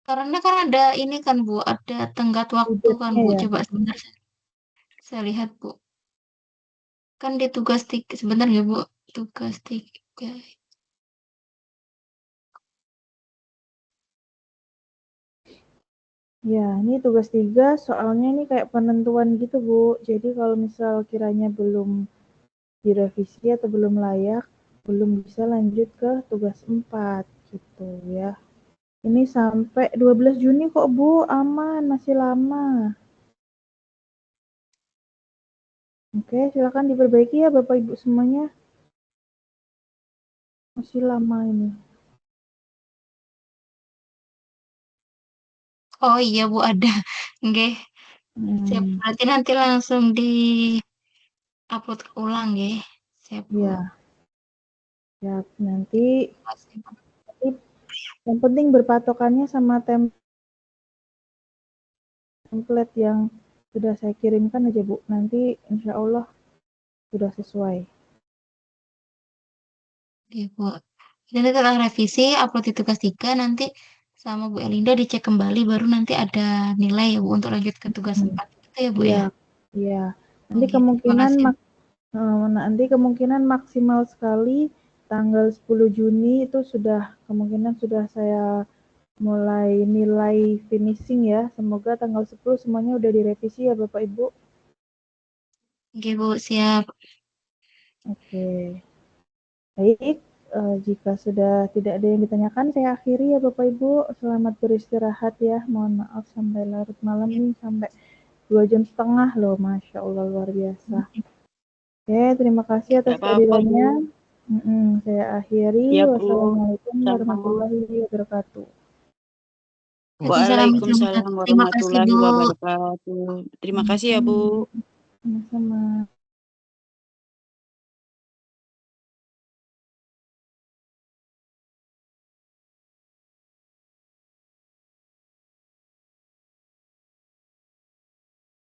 karena kan ada ini kan Bu, ada tenggat waktu kan Budgetnya Bu. ya? Coba sebentar saya lihat Bu. Kan di tugas 3 sebentar ya Bu. Tugas 3. Ya, ini tugas 3 soalnya ini kayak penentuan gitu Bu. Jadi kalau misal kiranya belum direvisi atau belum layak, belum bisa lanjut ke tugas 4 gitu ya. Ini sampai 12 Juni kok Bu, aman, masih lama. Oke, silakan diperbaiki ya Bapak Ibu semuanya. Masih lama ini. Oh iya Bu ada. Oke. Siap. Berarti nanti langsung di upload ulang ya. Siap, Bu. Iya. Ya, nanti Terima kasih, Bu. yang penting berpatokannya sama template yang sudah saya kirimkan aja, Bu. Nanti insya Allah sudah sesuai. Oke, Bu. Nanti setelah revisi, upload di tugas 3, nanti sama Bu Elinda dicek kembali, baru nanti ada nilai ya, Bu, untuk lanjut ke tugas 4. Gitu ya, Bu ya? Iya, iya. Nanti Oke, terima kasih. nanti kemungkinan maksimal sekali tanggal 10 Juni itu kemungkinan sudah saya mulai nilai finishing ya. Semoga tanggal 10 semuanya udah direvisi ya Bapak Ibu. Oke, Bu, siap. Oke. Baik, jika sudah tidak ada yang ditanyakan, saya akhiri ya Bapak Ibu. Selamat beristirahat ya. Mohon maaf sampai larut malam nih, sampai 2 jam setengah loh. Masya Allah, luar biasa. Oke, terima kasih atas Tidak apa-apa, kehadirannya. Bu. Saya akhiri. Ya, Bu. Wassalamualaikum Sama. warahmatullahi wabarakatuh. Waalaikumsalam Terima kasih, warahmatullahi Bu. wabarakatuh. Terima kasih ya, Bu. Sama-sama.